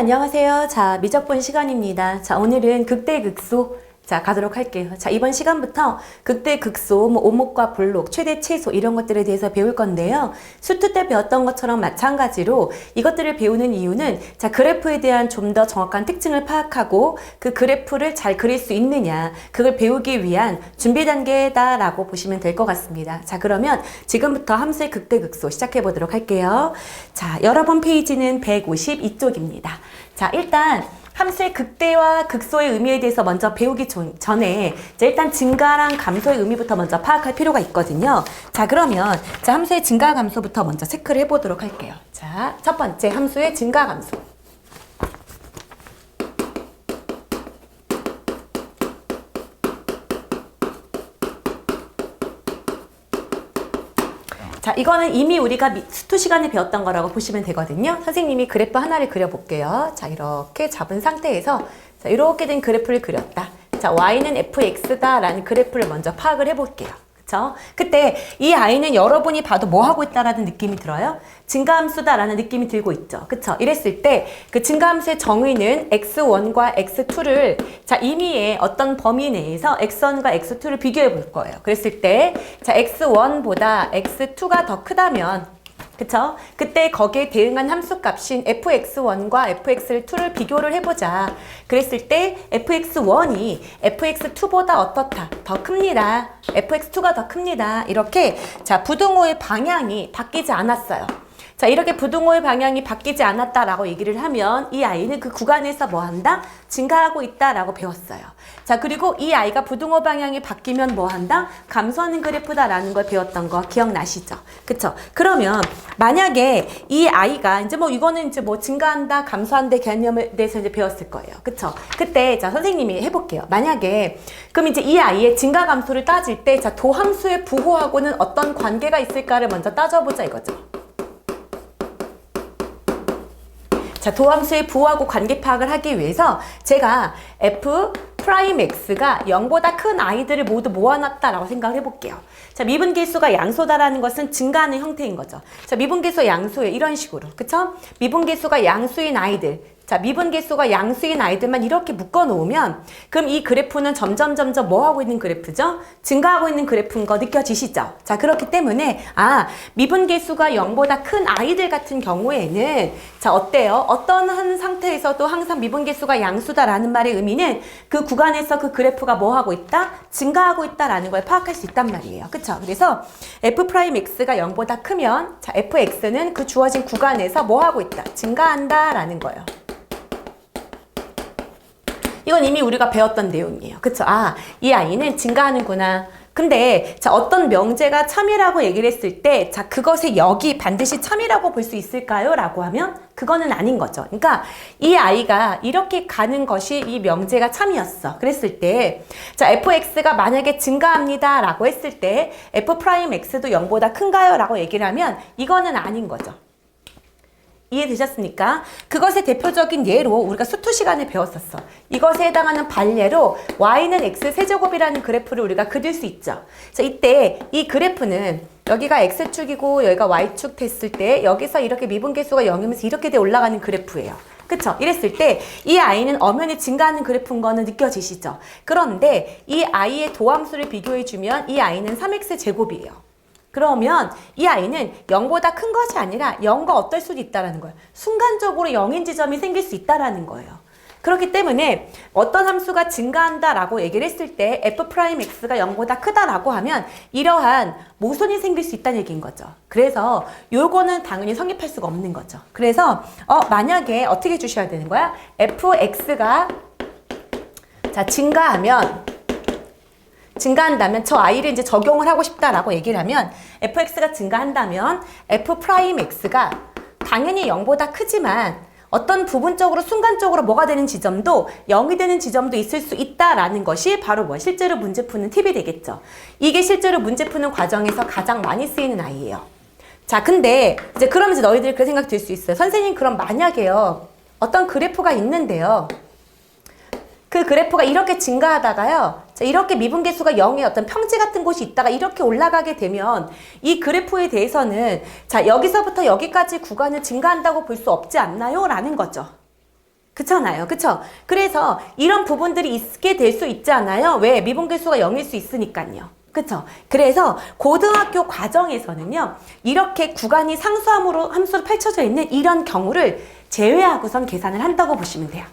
안녕하세요. 자, 미적분 시간입니다. 자, 오늘은 극대극소 가도록 할게요. 자, 이번 시간부터 극대극소, 오목과 볼록, 최대 최소 이런 것들에 대해서 배울 건데요. 수투 때 배웠던 것처럼 마찬가지로 이것들을 배우는 이유는 자, 그래프에 대한 좀 더 정확한 특징을 파악하고 그 그래프를 잘 그릴 수 있느냐, 그걸 배우기 위한 준비 단계다라고 보시면 될 것 같습니다. 자, 그러면 지금부터 함수의 극대극소 시작해 보도록 할게요. 자, 열어본 페이지는 152쪽입니다. 자, 일단 함수의 극대와 극소의 의미에 대해서 먼저 배우기 전에 일단 증가랑 감소의 의미부터 먼저 파악할 필요가 있거든요. 자, 그러면 함수의 증가 감소부터 먼저 체크를 해보도록 할게요. 자, 첫 번째 함수의 증가 감소. 자, 이거는 이미 우리가 수투 시간에 배웠던 거라고 보시면 되거든요. 선생님이 그래프 하나를 그려볼게요. 자, 이렇게 잡은 상태에서 자, 이렇게 된 그래프를 그렸다. 자, y는 fx다라는 그래프를 먼저 파악을 해볼게요. 그쵸? 그때 이 i는 여러분이 봐도 뭐 하고 있다라는 느낌이 들어요? 증가함수다라는 느낌이 들고 있죠. 그쵸? 이랬을 때 그 증가함수의 정의는 x1과 x2를 자, 임의의 어떤 범위 내에서 x1과 x2를 비교해 볼 거예요. 그랬을 때 자, x1보다 x2가 더 크다면 그쵸? 그때 거기에 대응한 함수값인 fx1과 fx2를 비교를 해보자. 그랬을 때 fx1이 fx2보다 어떻다? 더 큽니다. fx2가 더 큽니다. 이렇게 자, 부등호의 방향이 바뀌지 않았어요. 자, 이렇게 부등호의 방향이 바뀌지 않았다라고 얘기를 하면 이 아이는 그 구간에서 뭐 한다? 증가하고 있다라고 배웠어요. 자, 그리고 이 아이가 부등호 방향이 바뀌면 뭐 한다? 감소하는 그래프다라는 걸 배웠던 거 기억나시죠? 그쵸? 그러면 만약에 이 아이가 이제 이거는 이제 증가한다, 감소한다 개념에 대해서 이제 배웠을 거예요. 그쵸? 그때 자, 선생님이 해볼게요. 만약에 그럼 이제 이 아이의 증가 감소를 따질 때 자, 도함수의 부호하고는 어떤 관계가 있을까를 먼저 따져보자 이거죠. 자, 도함수의 부호하고 관계 파악을 하기 위해서 제가 f'x가 0보다 큰 아이들을 모두 모아놨다라고 생각을 해볼게요. 자, 미분계수가 양수다라는 것은 증가하는 형태인 거죠. 자, 미분계수 양수에 이런 식으로. 그쵸? 미분계수가 양수인 아이들. 자, 미분계수가 양수인 아이들만 이렇게 묶어 놓으면 그럼 이 그래프는 점점 뭐 하고 있는 그래프죠? 증가하고 있는 그래프인 거 느껴지시죠? 자, 그렇기 때문에 미분계수가 0보다 큰 아이들 같은 경우에는 자, 어때요? 어떤 한 상태에서도 항상 미분계수가 양수다라는 말의 의미는 그 구간에서 그 그래프가 뭐 하고 있다? 증가하고 있다라는 걸 파악할 수 있단 말이에요. 그쵸? 그래서 f'x가 0보다 크면 자, fx는 그 주어진 구간에서 뭐 하고 있다? 증가한다라는 거예요. 이건 이미 우리가 배웠던 내용이에요. 그쵸? 이 아이는 증가하는구나. 근데 자, 어떤 명제가 참이라고 얘기를 했을 때 자, 그것의 역이 반드시 참이라고 볼 수 있을까요? 라고 하면 그거는 아닌 거죠. 그러니까 이 아이가 이렇게 가는 것이 이 명제가 참이었어. 그랬을 때 자, fx가 만약에 증가합니다 라고 했을 때 f'x도 0보다 큰가요? 라고 얘기를 하면 이거는 아닌 거죠. 이해되셨습니까? 그것의 대표적인 예로 우리가 수투 시간에 배웠었어. 이것에 해당하는 반례로 y는 x세제곱이라는 그래프를 우리가 그릴 수 있죠. 자, 이때 이 그래프는 여기가 x축이고 여기가 y축 됐을 때 여기서 이렇게 미분계수가 0이면서 이렇게 돼 올라가는 그래프예요. 그쵸? 이랬을 때 이 아이는 엄연히 증가하는 그래프인 거는 느껴지시죠? 그런데 이 아이의 도함수를 비교해주면 이 아이는 3x제곱이에요. 그러면 이 아이는 0보다 큰 것이 아니라 0과 어떨 수도 있다는 거예요. 순간적으로 0인 지점이 생길 수 있다는 거예요. 그렇기 때문에 어떤 함수가 증가한다라고 얘기를 했을 때 f'x가 0보다 크다라고 하면 이러한 모순이 생길 수 있다는 얘기인 거죠. 그래서 요거는 당연히 성립할 수가 없는 거죠. 그래서 만약에 어떻게 해주셔야 되는 거야? fx가 자, 증가한다면 저 i를 이제 적용을 하고 싶다라고 얘기를 하면 fx가 증가한다면 f'x가 당연히 0보다 크지만 어떤 부분적으로 순간적으로 뭐가 되는 지점도 0이 되는 지점도 있을 수 있다라는 것이 바로 실제로 문제 푸는 팁이 되겠죠. 이게 실제로 문제 푸는 과정에서 가장 많이 쓰이는 아이예요. 자, 근데 이제 그러면서 너희들이 그런 생각 들 수 있어요. 선생님, 그럼 만약에요. 어떤 그래프가 있는데요. 그 그래프가 이렇게 증가하다가요. 자, 이렇게 미분계수가 0의 어떤 평지 같은 곳이 있다가 이렇게 올라가게 되면 이 그래프에 대해서는 자, 여기서부터 여기까지 구간을 증가한다고 볼 수 없지 않나요? 라는 거죠. 그렇잖아요. 그쵸? 그래서 이런 부분들이 있게 될 수 있잖아요. 왜? 미분계수가 0일 수 있으니까요. 그쵸? 그래서 고등학교 과정에서는요, 이렇게 구간이 상수함으로 함수로 펼쳐져 있는 이런 경우를 제외하고선 계산을 한다고 보시면 돼요.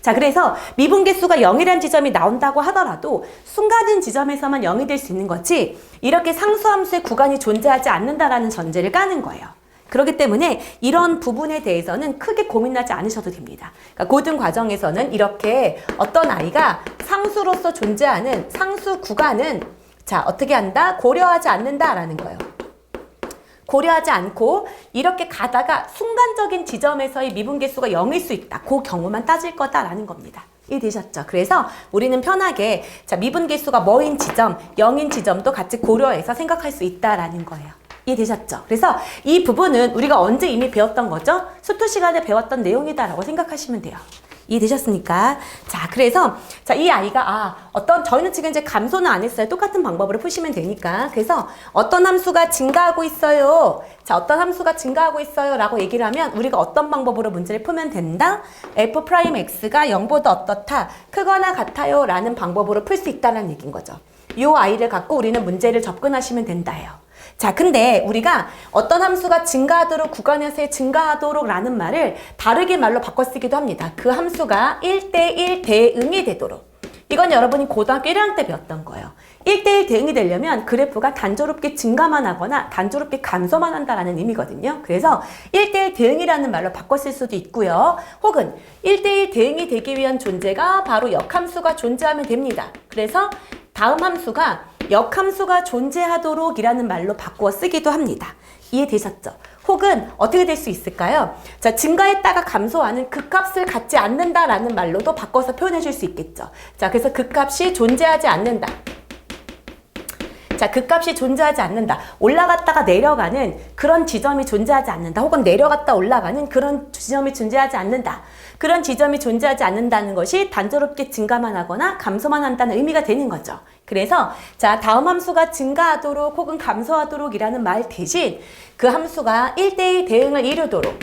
자, 그래서 미분계수가 0이라는 지점이 나온다고 하더라도 순간인 지점에서만 0이 될 수 있는 거지, 이렇게 상수함수의 구간이 존재하지 않는다라는 전제를 까는 거예요. 그렇기 때문에 이런 부분에 대해서는 크게 고민하지 않으셔도 됩니다. 그러니까 고등 과정에서는 이렇게 어떤 아이가 상수로서 존재하는 상수 구간은 자, 어떻게 한다? 고려하지 않는다라는 거예요. 고려하지 않고 이렇게 가다가 순간적인 지점에서의 미분계수가 0일 수 있다. 그 경우만 따질 거다라는 겁니다. 이해되셨죠? 그래서 우리는 편하게 자, 미분계수가 뭐인 지점, 0인 지점도 같이 고려해서 생각할 수 있다라는 거예요. 이해되셨죠? 그래서 이 부분은 우리가 언제 이미 배웠던 거죠? 수투 시간에 배웠던 내용이다라고 생각하시면 돼요. 이해되셨습니까? 자, 그래서 자, 이 아이가 저희는 지금 이제 감소는 안 했어요. 똑같은 방법으로 푸시면 되니까. 그래서 어떤 함수가 증가하고 있어요. 자, 어떤 함수가 증가하고 있어요 라고 얘기를 하면 우리가 어떤 방법으로 문제를 풀면 된다? f'x가 0보다 어떻다? 크거나 같아요 라는 방법으로 풀 수 있다는 얘기인 거죠. 이 아이를 갖고 우리는 문제를 접근하시면 된다예요. 자, 근데 우리가 어떤 함수가 증가하도록 구간에서의 증가하도록 라는 말을 다르게 말로 바꿔 쓰기도 합니다. 그 함수가 1대1 대응이 되도록. 이건 여러분이 고등학교 1학년 때 배웠던 거예요. 1대1 대응이 되려면 그래프가 단조롭게 증가만 하거나 단조롭게 감소만 한다라는 의미거든요. 그래서 1대1 대응이라는 말로 바꿔 쓸 수도 있고요. 혹은 1대1 대응이 되기 위한 존재가 바로 역함수가 존재하면 됩니다. 그래서 다음 함수가 역함수가 존재하도록 이라는 말로 바꾸어 쓰기도 합니다. 이해되셨죠? 혹은 어떻게 될 수 있을까요? 자, 증가했다가 감소하는 극값을 갖지 않는다라는 말로도 바꿔서 표현해 줄 수 있겠죠. 자, 그래서 극값이 존재하지 않는다. 자, 극값이 존재하지 않는다. 올라갔다가 내려가는 그런 지점이 존재하지 않는다. 혹은 내려갔다 올라가는 그런 지점이 존재하지 않는다. 그런 지점이 존재하지 않는다는 것이 단조롭게 증가만 하거나 감소만 한다는 의미가 되는 거죠. 그래서 자, 다음 함수가 증가하도록 혹은 감소하도록 이라는 말 대신 그 함수가 1대1 대응을 이루도록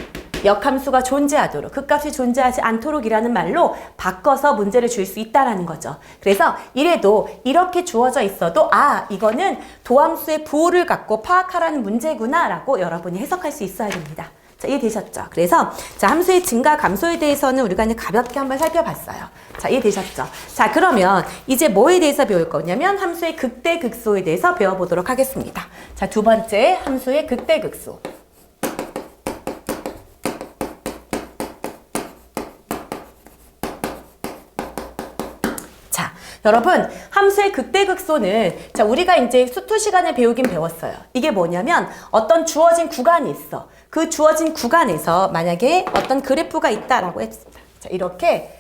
역함수가 존재하도록 극값이 존재하지 않도록 이라는 말로 바꿔서 문제를 줄 수 있다라는 거죠. 그래서 이래도 이렇게 주어져 있어도 이거는 도함수의 부호를 갖고 파악하라는 문제구나 라고 여러분이 해석할 수 있어야 됩니다. 자, 이해되셨죠? 그래서 자, 함수의 증가 감소에 대해서는 우리가 이제 가볍게 한번 살펴봤어요. 자, 이해되셨죠? 자, 그러면 이제 뭐에 대해서 배울 거냐면 함수의 극대 극소에 대해서 배워보도록 하겠습니다. 자, 두 번째 함수의 극대 극소. 여러분, 함수의 극대극소는 자, 우리가 이제 수투 시간에 배우긴 배웠어요. 이게 뭐냐면 어떤 주어진 구간이 있어. 그 주어진 구간에서 만약에 어떤 그래프가 있다라고 했습니다. 자, 이렇게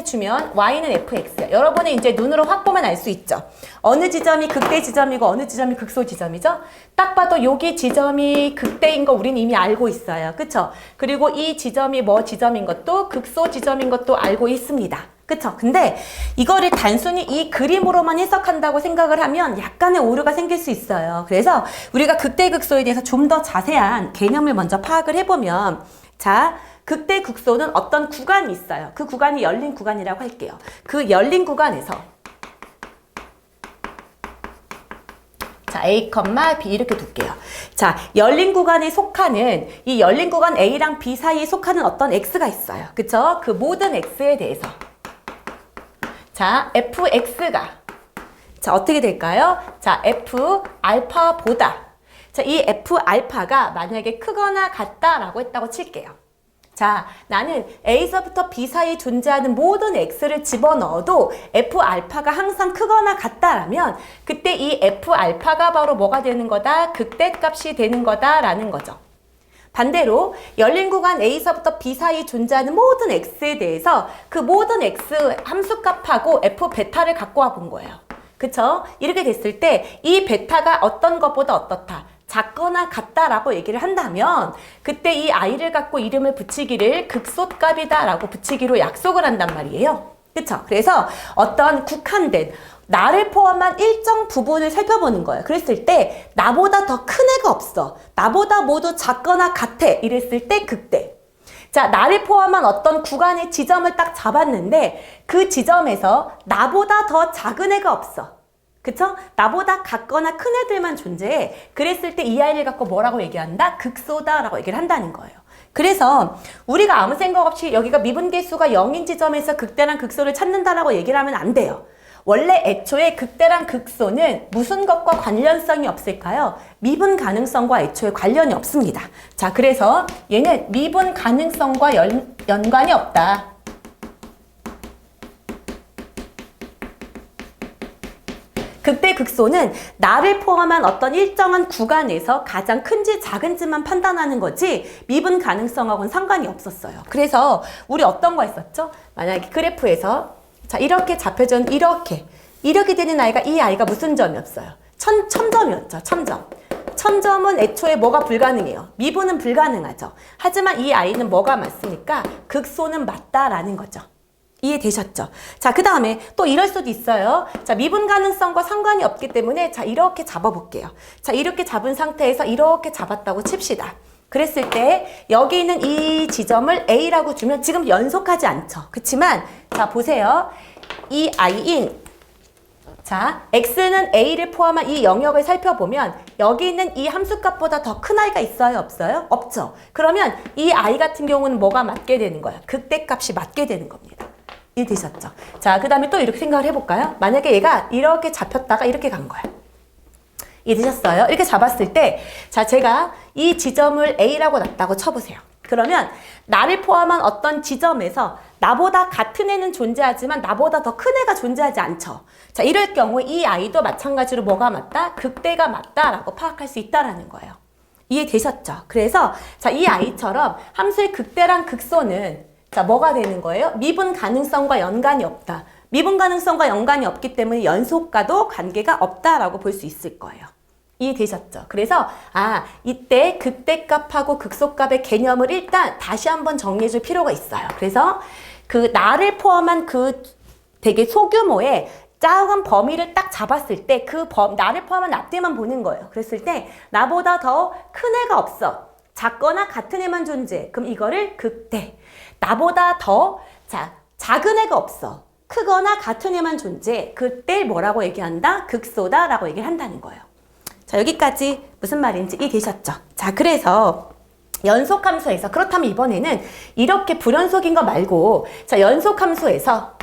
주면 y는 fx야. 여러분이 이제 눈으로 확 보면 알 수 있죠. 어느 지점이 극대 지점이고 어느 지점이 극소 지점이죠. 딱 봐도 여기 지점이 극대인 거 우리는 이미 알고 있어요. 그쵸? 그리고 이 지점이 뭐 지점인 것도 극소 지점인 것도 알고 있습니다. 그쵸? 근데 이거를 단순히 이 그림으로만 해석한다고 생각을 하면 약간의 오류가 생길 수 있어요. 그래서 우리가 극대극소에 대해서 좀 더 자세한 개념을 먼저 파악을 해보면 자, 극대극소는 어떤 구간이 있어요. 그 구간이 열린 구간이라고 할게요. 그 열린 구간에서 자, A, B 이렇게 둘게요. 자, 열린 구간에 속하는 이 열린 구간 A랑 B 사이에 속하는 어떤 X가 있어요. 그쵸? 그 모든 X에 대해서 자, fx가 자, 어떻게 될까요? 자, f 알파보다 자, 이 f 알파가 만약에 크거나 같다라고 했다고 칠게요. 자, 나는 A서부터 B 사이에 존재하는 모든 X를 집어넣어도 F 알파가 항상 크거나 같다라면 그때 이 F 알파가 바로 뭐가 되는 거다? 극대값이 되는 거다라는 거죠. 반대로 열린 구간 A서부터 B 사이에 존재하는 모든 X에 대해서 그 모든 X 함수값하고 F 베타를 갖고 와 본 거예요. 그쵸? 이렇게 됐을 때 이 베타가 어떤 것보다 어떻다? 작거나 같다라고 얘기를 한다면 그때 이 i를 갖고 이름을 붙이기를 극소값이다 라고 붙이기로 약속을 한단 말이에요. 그쵸? 그래서 어떤 국한된 나를 포함한 일정 부분을 살펴보는 거예요. 그랬을 때 나보다 더 큰 애가 없어. 나보다 모두 작거나 같아. 이랬을 때 극대. 자, 나를 포함한 어떤 구간의 지점을 딱 잡았는데 그 지점에서 나보다 더 작은 애가 없어. 그쵸? 나보다 같거나 큰 애들만 존재해. 그랬을 때 이 아이를 갖고 뭐라고 얘기한다? 극소다라고 얘기를 한다는 거예요. 그래서 우리가 아무 생각 없이 여기가 미분계수가 0인 지점에서 극대랑 극소를 찾는다라고 얘기를 하면 안 돼요. 원래 애초에 극대랑 극소는 무슨 것과 관련성이 없을까요? 미분 가능성과 애초에 관련이 없습니다. 자, 그래서 얘는 미분 가능성과 연관이 없다. 극대 극소는 나를 포함한 어떤 일정한 구간에서 가장 큰지 작은지만 판단하는 거지 미분 가능성하고는 상관이 없었어요. 그래서 우리 어떤 거 했었죠? 만약에 그래프에서 자, 이렇게 잡혀준 이렇게 되는 아이가 이 아이가 무슨 점이었어요? 첨점이었죠. 첨점. 첨점은 애초에 뭐가 불가능해요? 미분은 불가능하죠. 하지만 이 아이는 뭐가 맞습니까? 극소는 맞다라는 거죠. 이해되셨죠? 자, 그 다음에 또 이럴 수도 있어요. 자, 미분 가능성과 상관이 없기 때문에 자, 이렇게 잡아볼게요. 자, 이렇게 잡은 상태에서 이렇게 잡았다고 칩시다. 그랬을 때 여기 있는 이 지점을 A라고 주면 지금 연속하지 않죠. 그렇지만 자, 보세요. 이 I인 자, X는 A를 포함한 이 영역을 살펴보면 여기 있는 이 함수값보다 더 큰 I가 있어요? 없어요? 없죠. 그러면 이 I 같은 경우는 뭐가 맞게 되는 거예요? 극대값이 맞게 되는 겁니다. 이해되셨죠? 자, 그 다음에 또 이렇게 생각을 해볼까요? 만약에 얘가 이렇게 잡혔다가 이렇게 간 거야. 이해되셨어요? 이렇게 잡았을 때, 자, 제가 이 지점을 A라고 놨다고 쳐보세요. 그러면 나를 포함한 어떤 지점에서 나보다 같은 애는 존재하지만 나보다 더 큰 애가 존재하지 않죠. 자, 이럴 경우에 이 아이도 마찬가지로 뭐가 맞다? 극대가 맞다라고 파악할 수 있다라는 거예요. 이해되셨죠? 그래서 자, 이 아이처럼 함수의 극대랑 극소는 자, 뭐가 되는 거예요? 미분 가능성과 연관이 없다. 미분 가능성과 연관이 없기 때문에 연속과도 관계가 없다라고 볼 수 있을 거예요. 이해되셨죠? 그래서 이때 극대값하고 극소값의 개념을 일단 다시 한번 정리해 줄 필요가 있어요. 그래서 그 나를 포함한 그 되게 소규모의 작은 범위를 딱 잡았을 때 그 나를 포함한 앞뒤만 보는 거예요. 그랬을 때 나보다 더 큰 애가 없어. 작거나 같은 애만 존재해. 그럼 이거를 극대. 나보다 더 작은 애가 없어. 크거나 같은 애만 존재해. 그때 뭐라고 얘기한다? 극소다라고 얘기를 한다는 거예요. 자, 여기까지 무슨 말인지 이해되셨죠? 자, 그래서 연속함수에서 그렇다면 이번에는 이렇게 불연속인 거 말고 자, 연속함수에서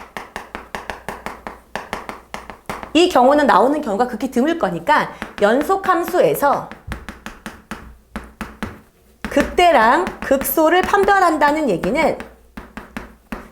이 경우는 나오는 경우가 극히 드물 거니까 연속함수에서 극대랑 극소를 판별한다는 얘기는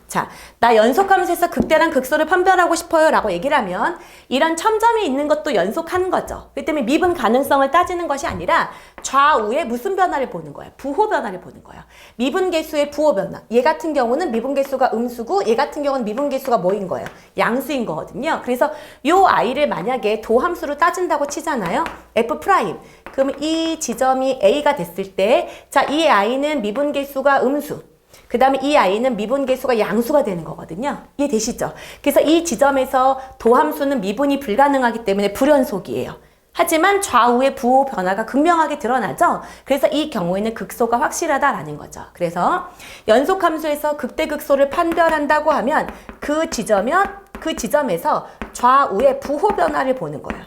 자, 나 연속함수에서 극대랑 극소를 판별하고 싶어요 라고 얘기를 하면 이런 첨점이 있는 것도 연속하는 거죠. 그렇기 때문에 미분 가능성을 따지는 것이 아니라 좌우에 무슨 변화를 보는 거예요? 부호 변화를 보는 거예요. 미분계수의 부호 변화. 얘 같은 경우는 미분계수가 음수고 얘 같은 경우는 미분계수가 뭐인 거예요? 양수인 거거든요. 그래서 요 아이를 만약에 도함수로 따진다고 치잖아요. F'. 그럼 이 지점이 A가 됐을 때 자, 이 아이는 미분계수가 음수. 그 다음에 이 아이는 미분계수가 양수가 되는 거거든요. 이해되시죠? 그래서 이 지점에서 도함수는 미분이 불가능하기 때문에 불연속이에요. 하지만 좌우의 부호 변화가 극명하게 드러나죠? 그래서 이 경우에는 극소가 확실하다라는 거죠. 그래서 연속함수에서 극대극소를 판별한다고 하면 그 지점에서 좌우의 부호 변화를 보는 거예요.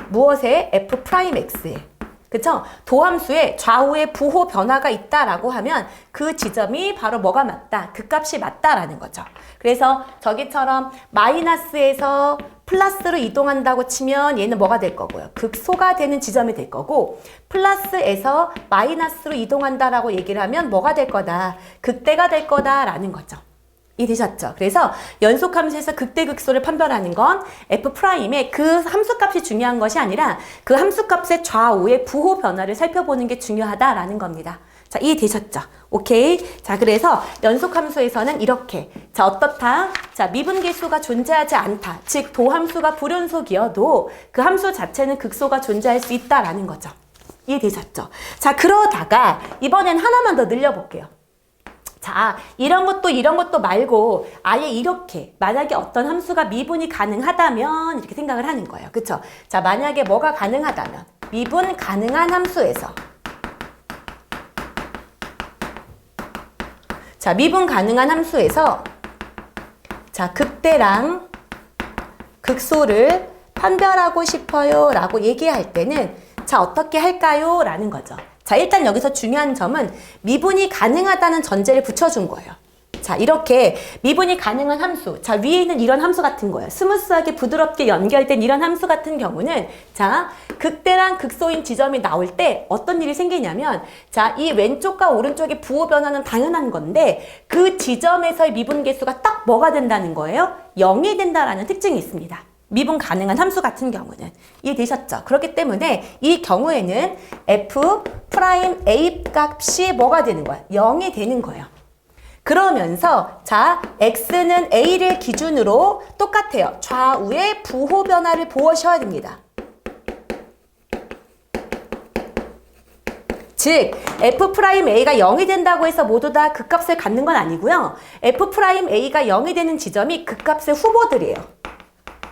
무엇에? F'X에. 그쵸? 도함수에 좌우의 부호 변화가 있다라고 하면 그 지점이 바로 뭐가 맞다? 그 값이 맞다라는 거죠. 그래서 저기처럼 마이너스에서 플러스로 이동한다고 치면 얘는 뭐가 될 거고요? 극소가 되는 지점이 될 거고 플러스에서 마이너스로 이동한다라고 얘기를 하면 뭐가 될 거다? 극대가 될 거다라는 거죠. 이해되셨죠? 그래서 연속함수에서 극대극소를 판별하는 건 F'의 그 함수값이 중요한 것이 아니라 그 함수값의 좌우의 부호 변화를 살펴보는 게 중요하다라는 겁니다. 자, 이해되셨죠? 오케이. 자, 그래서 연속함수에서는 이렇게 자, 어떻다? 자, 미분계수가 존재하지 않다. 즉, 도함수가 불연속이어도 그 함수 자체는 극소가 존재할 수 있다라는 거죠. 이해되셨죠? 자, 그러다가 이번엔 하나만 더 늘려볼게요. 자, 이런 것도 말고 아예 이렇게 만약에 어떤 함수가 미분이 가능하다면 이렇게 생각을 하는 거예요. 그쵸? 자, 만약에 뭐가 가능하다면 미분 가능한 함수에서 자, 미분 가능한 함수에서 자, 극대랑 극소를 판별하고 싶어요 라고 얘기할 때는 자, 어떻게 할까요? 라는 거죠. 자, 일단 여기서 중요한 점은 미분이 가능하다는 전제를 붙여준 거예요. 자, 이렇게 미분이 가능한 함수. 자, 위에 있는 이런 함수 같은 거예요. 스무스하게 부드럽게 연결된 이런 함수 같은 경우는 자, 극대랑 극소인 지점이 나올 때 어떤 일이 생기냐면 자, 이 왼쪽과 오른쪽의 부호 변화는 당연한 건데 그 지점에서의 미분 계수가 딱 뭐가 된다는 거예요? 0이 된다라는 특징이 있습니다. 미분 가능한 함수 같은 경우는 이해되셨죠? 그렇기 때문에 이 경우에는 F'A 값이 뭐가 되는 거야? 0이 되는 거예요. 그러면서 자, x는 a를 기준으로 똑같아요. 좌우의 부호 변화를 보셔야 됩니다. 즉 F'A가 0이 된다고 해서 모두 다 극값을 갖는 건 아니고요. F'A가 0이 되는 지점이 극값의 후보들이에요.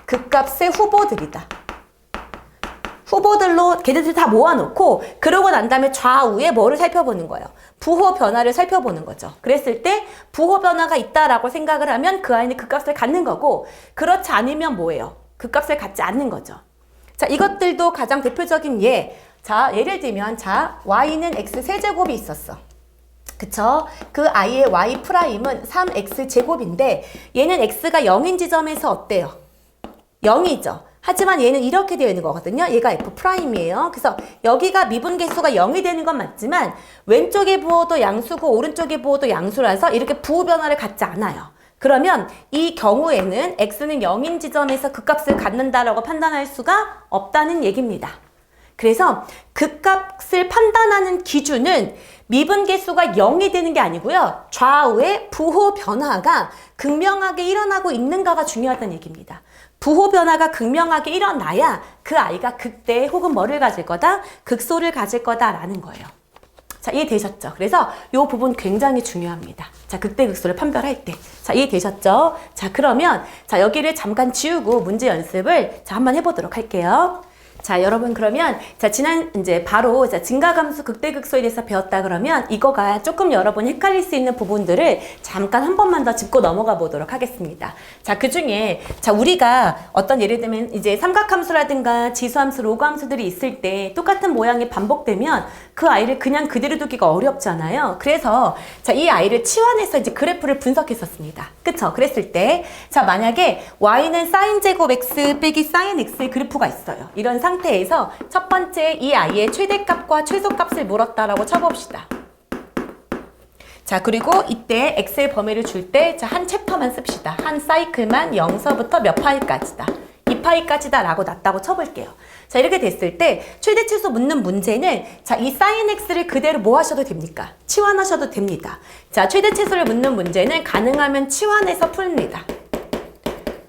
극값의 후보들이다. 후보들로 걔네들 다 모아놓고 그러고 난 다음에 좌우에 뭐를 살펴보는 거예요? 부호 변화를 살펴보는 거죠. 그랬을 때 부호 변화가 있다라고 생각을 하면 그 아이는 극값을 갖는 거고 그렇지 않으면 뭐예요? 극값을 갖지 않는 거죠. 자, 이것들도 가장 대표적인 예. 자, 예를 들면 자, y는 x 세제곱이 있었어. 그쵸? 그 i의 y 프라임은 3x 제곱인데 얘는 x가 0인 지점에서 어때요? 0이죠. 하지만 얘는 이렇게 되어 있는 거거든요. 얘가 F'이에요. 그래서 여기가 미분 계수가 0이 되는 건 맞지만 왼쪽의 부호도 양수고 오른쪽의 부호도 양수라서 이렇게 부호 변화를 갖지 않아요. 그러면 이 경우에는 x는 0인 지점에서 극값을 갖는다라고 판단할 수가 없다는 얘기입니다. 그래서 극값을 판단하는 기준은 미분 계수가 0이 되는 게 아니고요. 좌우의 부호 변화가 극명하게 일어나고 있는가가 중요하다는 얘기입니다. 부호 변화가 극명하게 일어나야 그 아이가 극대 혹은 뭐를 가질 거다? 극소를 가질 거다라는 거예요. 자, 이해되셨죠? 그래서 이 부분 굉장히 중요합니다. 자, 극대 극소를 판별할 때. 자, 이해되셨죠? 자, 그러면 자, 여기를 잠깐 지우고 문제 연습을 자, 한번 해보도록 할게요. 자, 여러분 그러면 자, 이제 바로 자, 증가감수 극대극소에 대해서 배웠다 그러면 이거가 조금 여러분이 헷갈릴 수 있는 부분들을 잠깐 한 번만 더 짚고 넘어가 보도록 하겠습니다. 자, 그중에 자, 우리가 어떤 예를 들면 이제 삼각함수라든가 지수함수, 로그함수들이 있을 때 똑같은 모양이 반복되면 그 아이를 그냥 그대로 두기가 어렵잖아요. 그래서 자, 이 아이를 치환해서 이제 그래프를 분석했었습니다. 그쵸? 그랬을 때 자, 만약에 y는 sin 제곱 x 빼기 sin x의 그래프가 있어요. 이런 상태에서 첫 번째 이 아이의 최대값과 최소값을 물었다라고 쳐봅시다. 자, 그리고 이때 x의 범위를 줄 때 자, 한 챕터만 씁시다. 한 사이클만 0서부터 몇 파이까지다. 2파이까지다 라고 놨다고 쳐볼게요. 자, 이렇게 됐을 때 최대 최소 묻는 문제는 자, 이 sin x를 그대로 뭐 하셔도 됩니까? 치환하셔도 됩니다. 자, 최대 최소를 묻는 문제는 가능하면 치환해서 풉니다.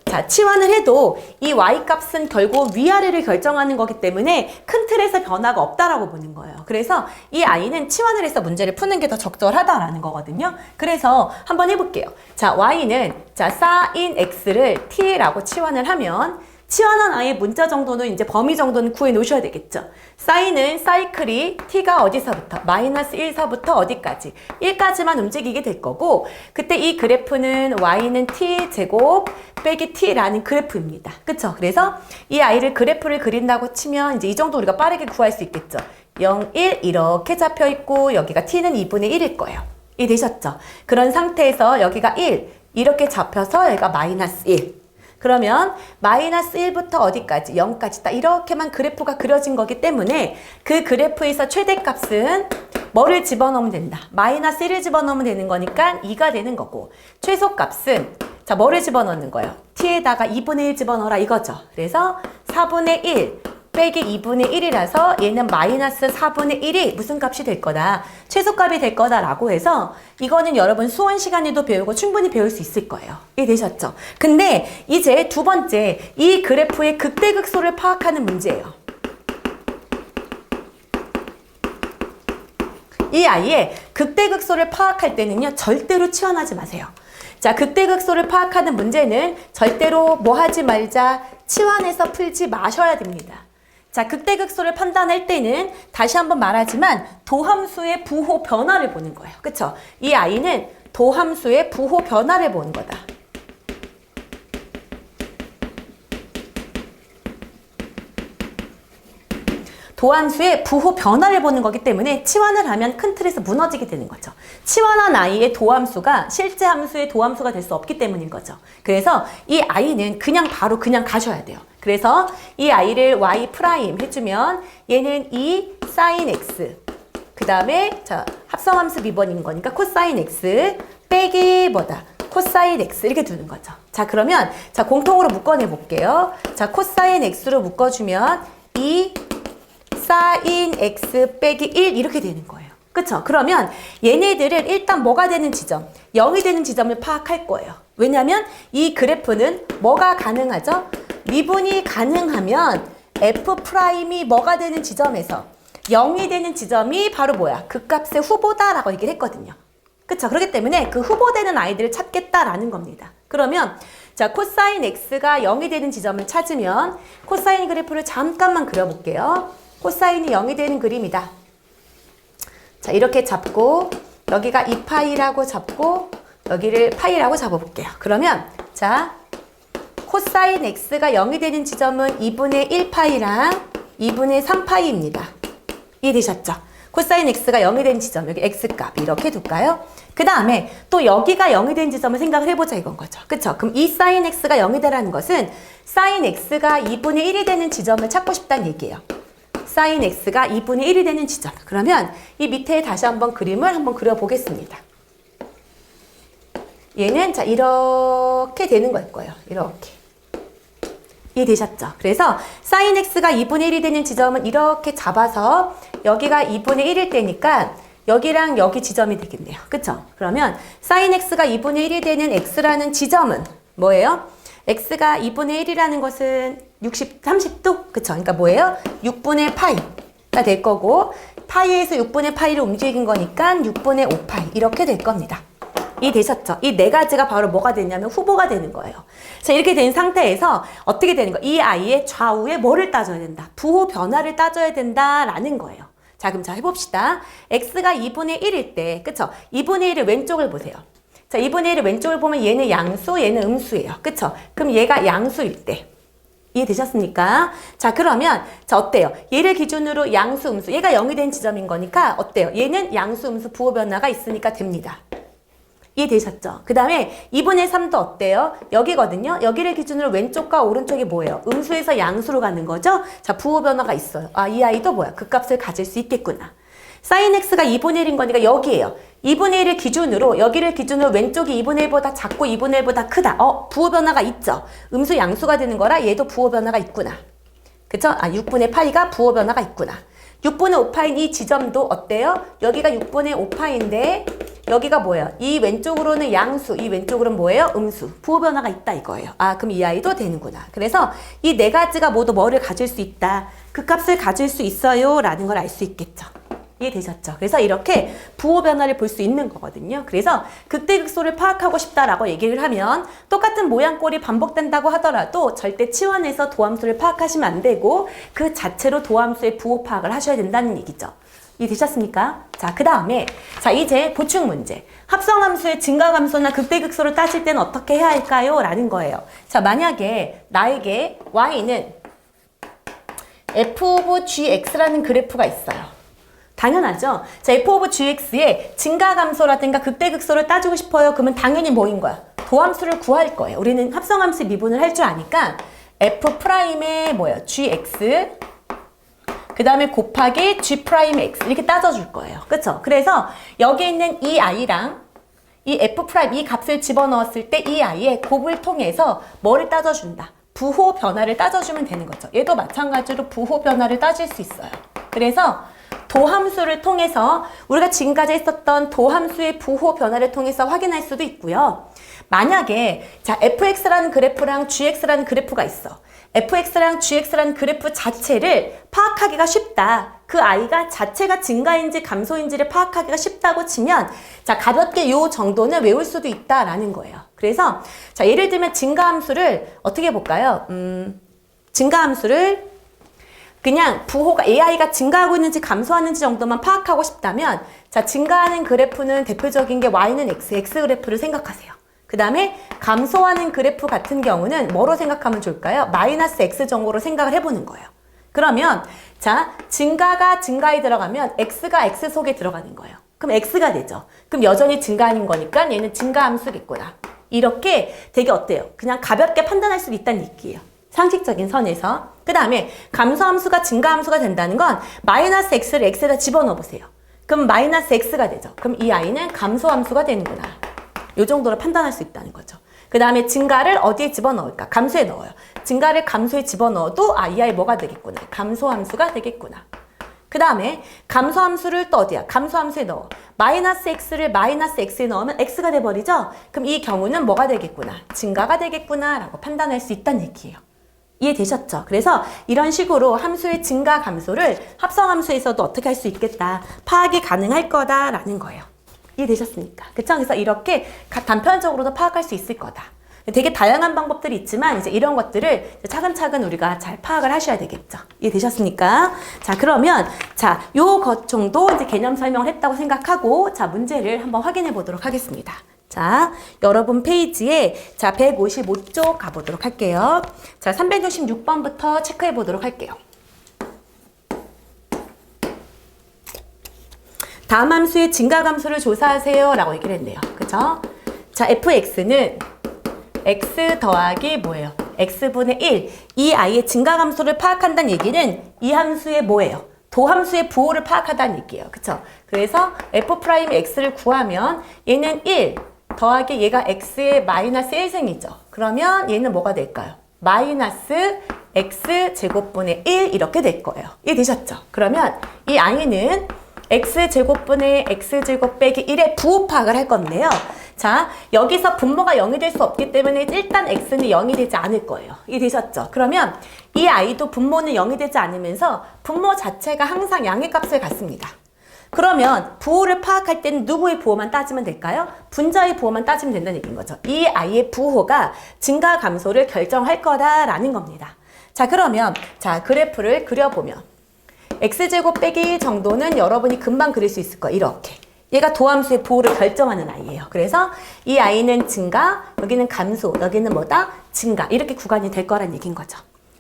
자, 치환을 해도 이 y값은 결국 위아래를 결정하는 거기 때문에 큰 틀에서 변화가 없다라고 보는 거예요. 그래서 이 i는 치환을 해서 문제를 푸는 게 더 적절하다라는 거거든요. 그래서 한번 해볼게요. 자, y는 자, sin x를 t라고 치환을 하면 치환한 i의 문자 정도는 이제 범위 정도는 구해 놓으셔야 되겠죠. sin은 사이클이 t가 어디서부터? 마이너스 1서부터 어디까지? 1까지만 움직이게 될 거고 그때 이 그래프는 y는 t 제곱 빼기 t라는 그래프입니다. 그쵸? 그래서 이 아이를 그래프를 그린다고 치면 이제 이 정도 우리가 빠르게 구할 수 있겠죠. 0, 1 이렇게 잡혀 있고 여기가 t는 2분의 1일 거예요. 이해되셨죠? 그런 상태에서 여기가 1 이렇게 잡혀서 여기가 마이너스 1. 그러면 마이너스 1부터 어디까지? 0까지 딱 이렇게만 그래프가 그려진 거기 때문에 그 그래프에서 최대값은 뭐를 집어넣으면 된다? 마이너스 1을 집어넣으면 되는 거니까 2가 되는 거고 최소값은 자, 뭐를 집어넣는 거예요? t에다가 2분의 1 집어넣어라 이거죠. 그래서 4분의 1 빼기 2분의 1이라서 얘는 마이너스 4분의 1이 무슨 값이 될 거다? 최소값이 될 거다라고 해서 이거는 여러분 수원 시간에도 배우고 충분히 배울 수 있을 거예요. 이해되셨죠? 근데 이제 두 번째 이 그래프의 극대극소를 파악하는 문제예요. 이 아이의 극대극소를 파악할 때는요 절대로 치환하지 마세요. 자, 극대극소를 파악하는 문제는 절대로 뭐 하지 말자 치환해서 풀지 마셔야 됩니다. 자, 극대극소를 판단할 때는 다시 한번 말하지만 도함수의 부호 변화를 보는 거예요. 그쵸? 이 아이는 도함수의 부호 변화를 보는 거다. 도함수의 부호 변화를 보는 거기 때문에 치환을 하면 큰 틀에서 무너지게 되는 거죠. 치환한 i의 도함수가 실제 함수의 도함수가 될 수 없기 때문인 거죠. 그래서 이 i는 바로 그냥 가셔야 돼요. 그래서 이 i를 y 프라임 해주면 얘는 2 sin x 그 다음에 자 합성함수 미번인 거니까 코사인 x 빼기 뭐다? 코사인 x 이렇게 두는 거죠. 자 그러면 자 공통으로 묶어내 볼게요. 자 코사인 x로 묶어주면 2 sin x 빼기 1 이렇게 되는 거예요. 그쵸? 그러면 얘네들은 일단 뭐가 되는 지점? 0이 되는 지점을 파악할 거예요. 왜냐하면 이 그래프는 뭐가 가능하죠? 미분이 가능하면 f'이 뭐가 되는 지점에서 0이 되는 지점이 바로 뭐야? 그 값의 후보다라고 얘기를 했거든요. 그쵸? 그렇기 때문에 그 후보되는 아이들을 찾겠다라는 겁니다. 그러면 자 코사인 x가 0이 되는 지점을 찾으면 코사인 그래프를 잠깐만 그려볼게요. 코사인이 0이 되는 그림이다. 자 이렇게 잡고 여기가 2파이라고 잡고 여기를 파이라고 잡아볼게요. 그러면 자 코사인 x가 0이 되는 지점은 2분의 1파이랑 2분의 3파이입니다. 이해되셨죠? 코사인 x가 0이 되는 지점 여기 x값 이렇게 둘까요? 그 다음에 또 여기가 0이 되는 지점을 생각을 해보자 이건 거죠. 그쵸? 그럼 이 sin x가 0이 되라는 것은 sin x가 2분의 1이 되는 지점을 찾고 싶다는 얘기예요. sin x가 2분의 1이 되는 지점. 그러면 이 밑에 다시 한번 그림을 한번 그려보겠습니다. 얘는 자 이렇게 되는 걸 거예요. 이렇게. 이해되셨죠? 그래서 sin x가 2분의 1이 되는 지점은 이렇게 잡아서 여기가 2분의 1일 때니까 여기랑 여기 지점이 되겠네요. 그쵸? 그러면 sin x가 2분의 1이 되는 x라는 지점은 뭐예요? x가 2분의 1이라는 것은 30도? 그쵸? 그러니까 뭐예요? 6분의 파이가 될 거고 파이에서 6분의 파이를 움직인 거니까 6분의 5파이 이렇게 될 겁니다. 이해되셨죠? 이 네 가지가 바로 뭐가 되냐면 후보가 되는 거예요. 자 이렇게 된 상태에서 어떻게 되는 거예요? 이 아이의 좌우에 뭐를 따져야 된다? 부호 변화를 따져야 된다라는 거예요. 자 그럼 자 해봅시다. x가 2분의 1일 때 그쵸? 2분의 1의 왼쪽을 보세요. 자 2분의 1의 왼쪽을 보면 얘는 양수 얘는 음수예요. 그쵸? 그럼 얘가 양수일 때 이해되셨습니까? 자 그러면 자 어때요? 얘를 기준으로 양수 음수 얘가 0이 된 지점인 거니까 어때요? 얘는 양수 음수 부호 변화가 있으니까 됩니다. 이해되셨죠? 그 다음에 2분의 3도 어때요? 여기거든요. 여기를 기준으로 왼쪽과 오른쪽이 뭐예요? 음수에서 양수로 가는 거죠? 자 부호 변화가 있어요. 아 이 아이도 뭐야? 그 값을 가질 수 있겠구나. sin x가 2분의 1인 거니까 여기에요. 2분의 1을 기준으로 여기를 기준으로 왼쪽이 2분의 1보다 작고 2분의 1보다 크다. 부호 변화가 있죠. 음수 양수가 되는 거라 얘도 부호 변화가 있구나. 그쵸? 아 6분의 파이가 부호 변화가 있구나. 6분의 5파인 이 지점도 어때요? 여기가 6분의 5파인데 여기가 뭐예요? 이 왼쪽으로는 양수, 이 왼쪽으로는 뭐예요? 음수. 부호 변화가 있다 이거예요. 아 그럼 이 아이도 되는구나. 그래서 이 네 가지가 모두 뭐를 가질 수 있다. 그 값을 가질 수 있어요 라는 걸 알 수 있겠죠. 이해되셨죠? 그래서 이렇게 부호 변화를 볼 수 있는 거거든요. 그래서 극대극소를 파악하고 싶다라고 얘기를 하면 똑같은 모양꼴이 반복된다고 하더라도 절대 치환해서 도함수를 파악하시면 안 되고 그 자체로 도함수의 부호 파악을 하셔야 된다는 얘기죠. 이해되셨습니까? 자, 그 다음에 자 이제 보충 문제. 합성함수의 증가함수나 극대극소를 따질 때는 어떻게 해야 할까요? 라는 거예요. 자, 만약에 나에게 y는 f of gx라는 그래프가 있어요. 당연하죠. 자, f of gx의 증가함수라든가 극대극소를 따지고 싶어요. 그러면 당연히 뭐인 거야? 도함수를 구할 거예요. 우리는 합성함수 미분을 할 줄 아니까 f'의 뭐예요? gx 그 다음에 곱하기 g'x 이렇게 따져줄 거예요. 그쵸? 그래서 여기 있는 이 아이랑 이 f' 이 값을 집어넣었을 때 이 아이의 곱을 통해서 뭐를 따져준다? 부호 변화를 따져주면 되는 거죠. 얘도 마찬가지로 부호 변화를 따질 수 있어요. 그래서 도함수를 통해서 우리가 지금까지 했었던 도함수의 부호 변화를 통해서 확인할 수도 있고요. 만약에 자 fx라는 그래프랑 gx라는 그래프가 있어. fx랑 gx라는 그래프 자체를 파악하기가 쉽다. 그 아이가 자체가 증가인지 감소인지를 파악하기가 쉽다고 치면 자 가볍게 요 정도는 외울 수도 있다라는 거예요. 그래서 자 예를 들면 증가함수를 어떻게 볼까요? 증가함수를 그냥 부호가 AI가 증가하고 있는지 감소하는지 정도만 파악하고 싶다면 자, 증가하는 그래프는 대표적인 게 Y는 X, X 그래프를 생각하세요. 그 다음에 감소하는 그래프 같은 경우는 뭐로 생각하면 좋을까요? 마이너스 X 정도로 생각을 해보는 거예요. 그러면 자, 증가가 증가에 들어가면 X가 X 속에 들어가는 거예요. 그럼 X가 되죠. 그럼 여전히 증가하는 거니까 얘는 증가함수겠구나. 이렇게 되게 어때요? 그냥 가볍게 판단할 수 있다는 얘기예요. 상식적인 선에서. 그 다음에 감소함수가 증가함수가 된다는 건 마이너스 X를 X에다 집어넣어 보세요. 그럼 마이너스 X가 되죠. 그럼 이 아이는 감소함수가 되는구나. 이 정도로 판단할 수 있다는 거죠. 그 다음에 증가를 어디에 집어넣을까? 감소에 넣어요. 증가를 감소에 집어넣어도 이 아이 뭐가 되겠구나. 감소함수가 되겠구나. 그 다음에 감소함수를 또 어디야? 감소함수에 넣어. 마이너스 X를 마이너스 X에 넣으면 X가 돼버리죠? 그럼 이 경우는 뭐가 되겠구나. 증가가 되겠구나 라고 판단할 수 있다는 얘기예요. 이해되셨죠? 그래서 이런 식으로 함수의 증가 감소를 합성함수에서도 어떻게 할 수 있겠다. 파악이 가능할 거다라는 거예요. 이해되셨습니까? 그쵸? 그래서 이렇게 단편적으로도 파악할 수 있을 거다. 되게 다양한 방법들이 있지만 이제 이런 것들을 차근차근 우리가 잘 파악을 하셔야 되겠죠. 이해되셨습니까? 자, 그러면 자, 요 것 정도 이제 개념 설명을 했다고 생각하고 자, 문제를 한번 확인해 보도록 하겠습니다. 자, 여러분 페이지에 자, 155쪽 가보도록 할게요. 자, 366번부터 체크해 보도록 할게요. 다음 함수의 증가감수를 조사하세요 라고 얘기를 했네요. 그죠? 자, fx는 x 더하기 뭐예요? x분의 1. 이 아이의 증가감수를 파악한다는 얘기는 이 함수의 뭐예요? 도함수의 부호를 파악한다는 얘기예요. 그쵸? 그래서 f'x를 구하면 얘는 1 더하기 얘가 x의 마이너스 1승이죠. 그러면 얘는 뭐가 될까요? 마이너스 x제곱분의 1 이렇게 될 거예요. 이해되셨죠? 그러면 이 아이는 x제곱분의 x제곱 빼기 1의 부호 파악을 할 건데요. 자, 여기서 분모가 0이 될 수 없기 때문에 일단 x는 0이 되지 않을 거예요. 이해되셨죠? 그러면 이 아이도 분모는 0이 되지 않으면서 분모 자체가 항상 양의 값을 갖습니다. 그러면 부호를 파악할 때는 누구의 부호만 따지면 될까요? 분자의 부호만 따지면 된다는 얘기인 거죠. 이 아이의 부호가 증가 감소를 결정할 거다라는 겁니다. 자, 그러면 자, 그래프를 그려보면 x제곱 빼기 1 정도는 여러분이 금방 그릴 수 있을 거예요. 이렇게. 얘가 도함수의 부호를 결정하는 아이예요. 그래서 이 아이는 증가, 여기는 감소, 여기는 뭐다? 증가. 이렇게 구간이 될 거란 얘기인 거죠.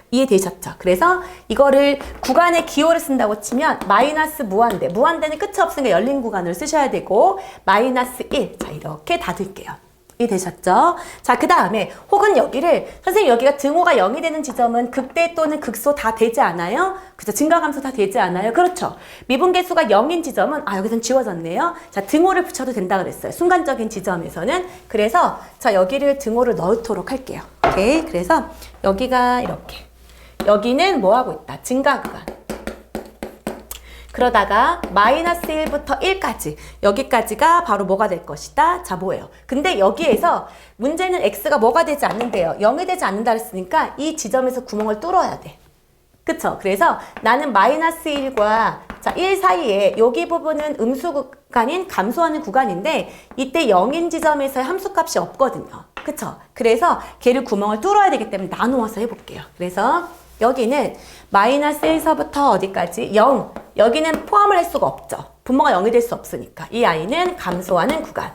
이해되셨죠? 그래서 이거를 구간의 기호를 쓴다고 치면 마이너스 무한대. 무한대는 끝이 없으니까 열린 구간을 쓰셔야 되고 마이너스 1. 자, 이렇게 닫을게요. 이해되셨죠? 자, 그 다음에 혹은 여기를 선생님 여기가 등호가 0이 되는 지점은 극대 또는 극소 다 되지 않아요? 그죠? 증가감소 다 되지 않아요? 그렇죠. 미분계수가 0인 지점은 여기선 지워졌네요. 자, 등호를 붙여도 된다 그랬어요. 순간적인 지점에서는. 그래서 자, 여기를 등호를 넣도록 할게요. 오케이. 그래서 여기가 이렇게. 여기는 뭐 하고 있다? 증가 구간. 그러다가 마이너스 1부터 1까지 여기까지가 바로 뭐가 될 것이다? 자, 뭐예요? 근데 여기에서 문제는 x가 뭐가 되지 않는데요. 0이 되지 않는다 했으니까 이 지점에서 구멍을 뚫어야 돼. 그쵸? 그래서 나는 마이너스 1과 자, 1 사이에 여기 부분은 음수 구간인 감소하는 구간인데 이때 0인 지점에서의 함수값이 없거든요. 그쵸? 그래서 걔를 구멍을 뚫어야 되기 때문에 나누어서 해볼게요. 그래서 여기는 마이너스 1서부터 어디까지? 0. 여기는 포함을 할 수가 없죠. 분모가 0이 될 수 없으니까. 이 아이는 감소하는 구간.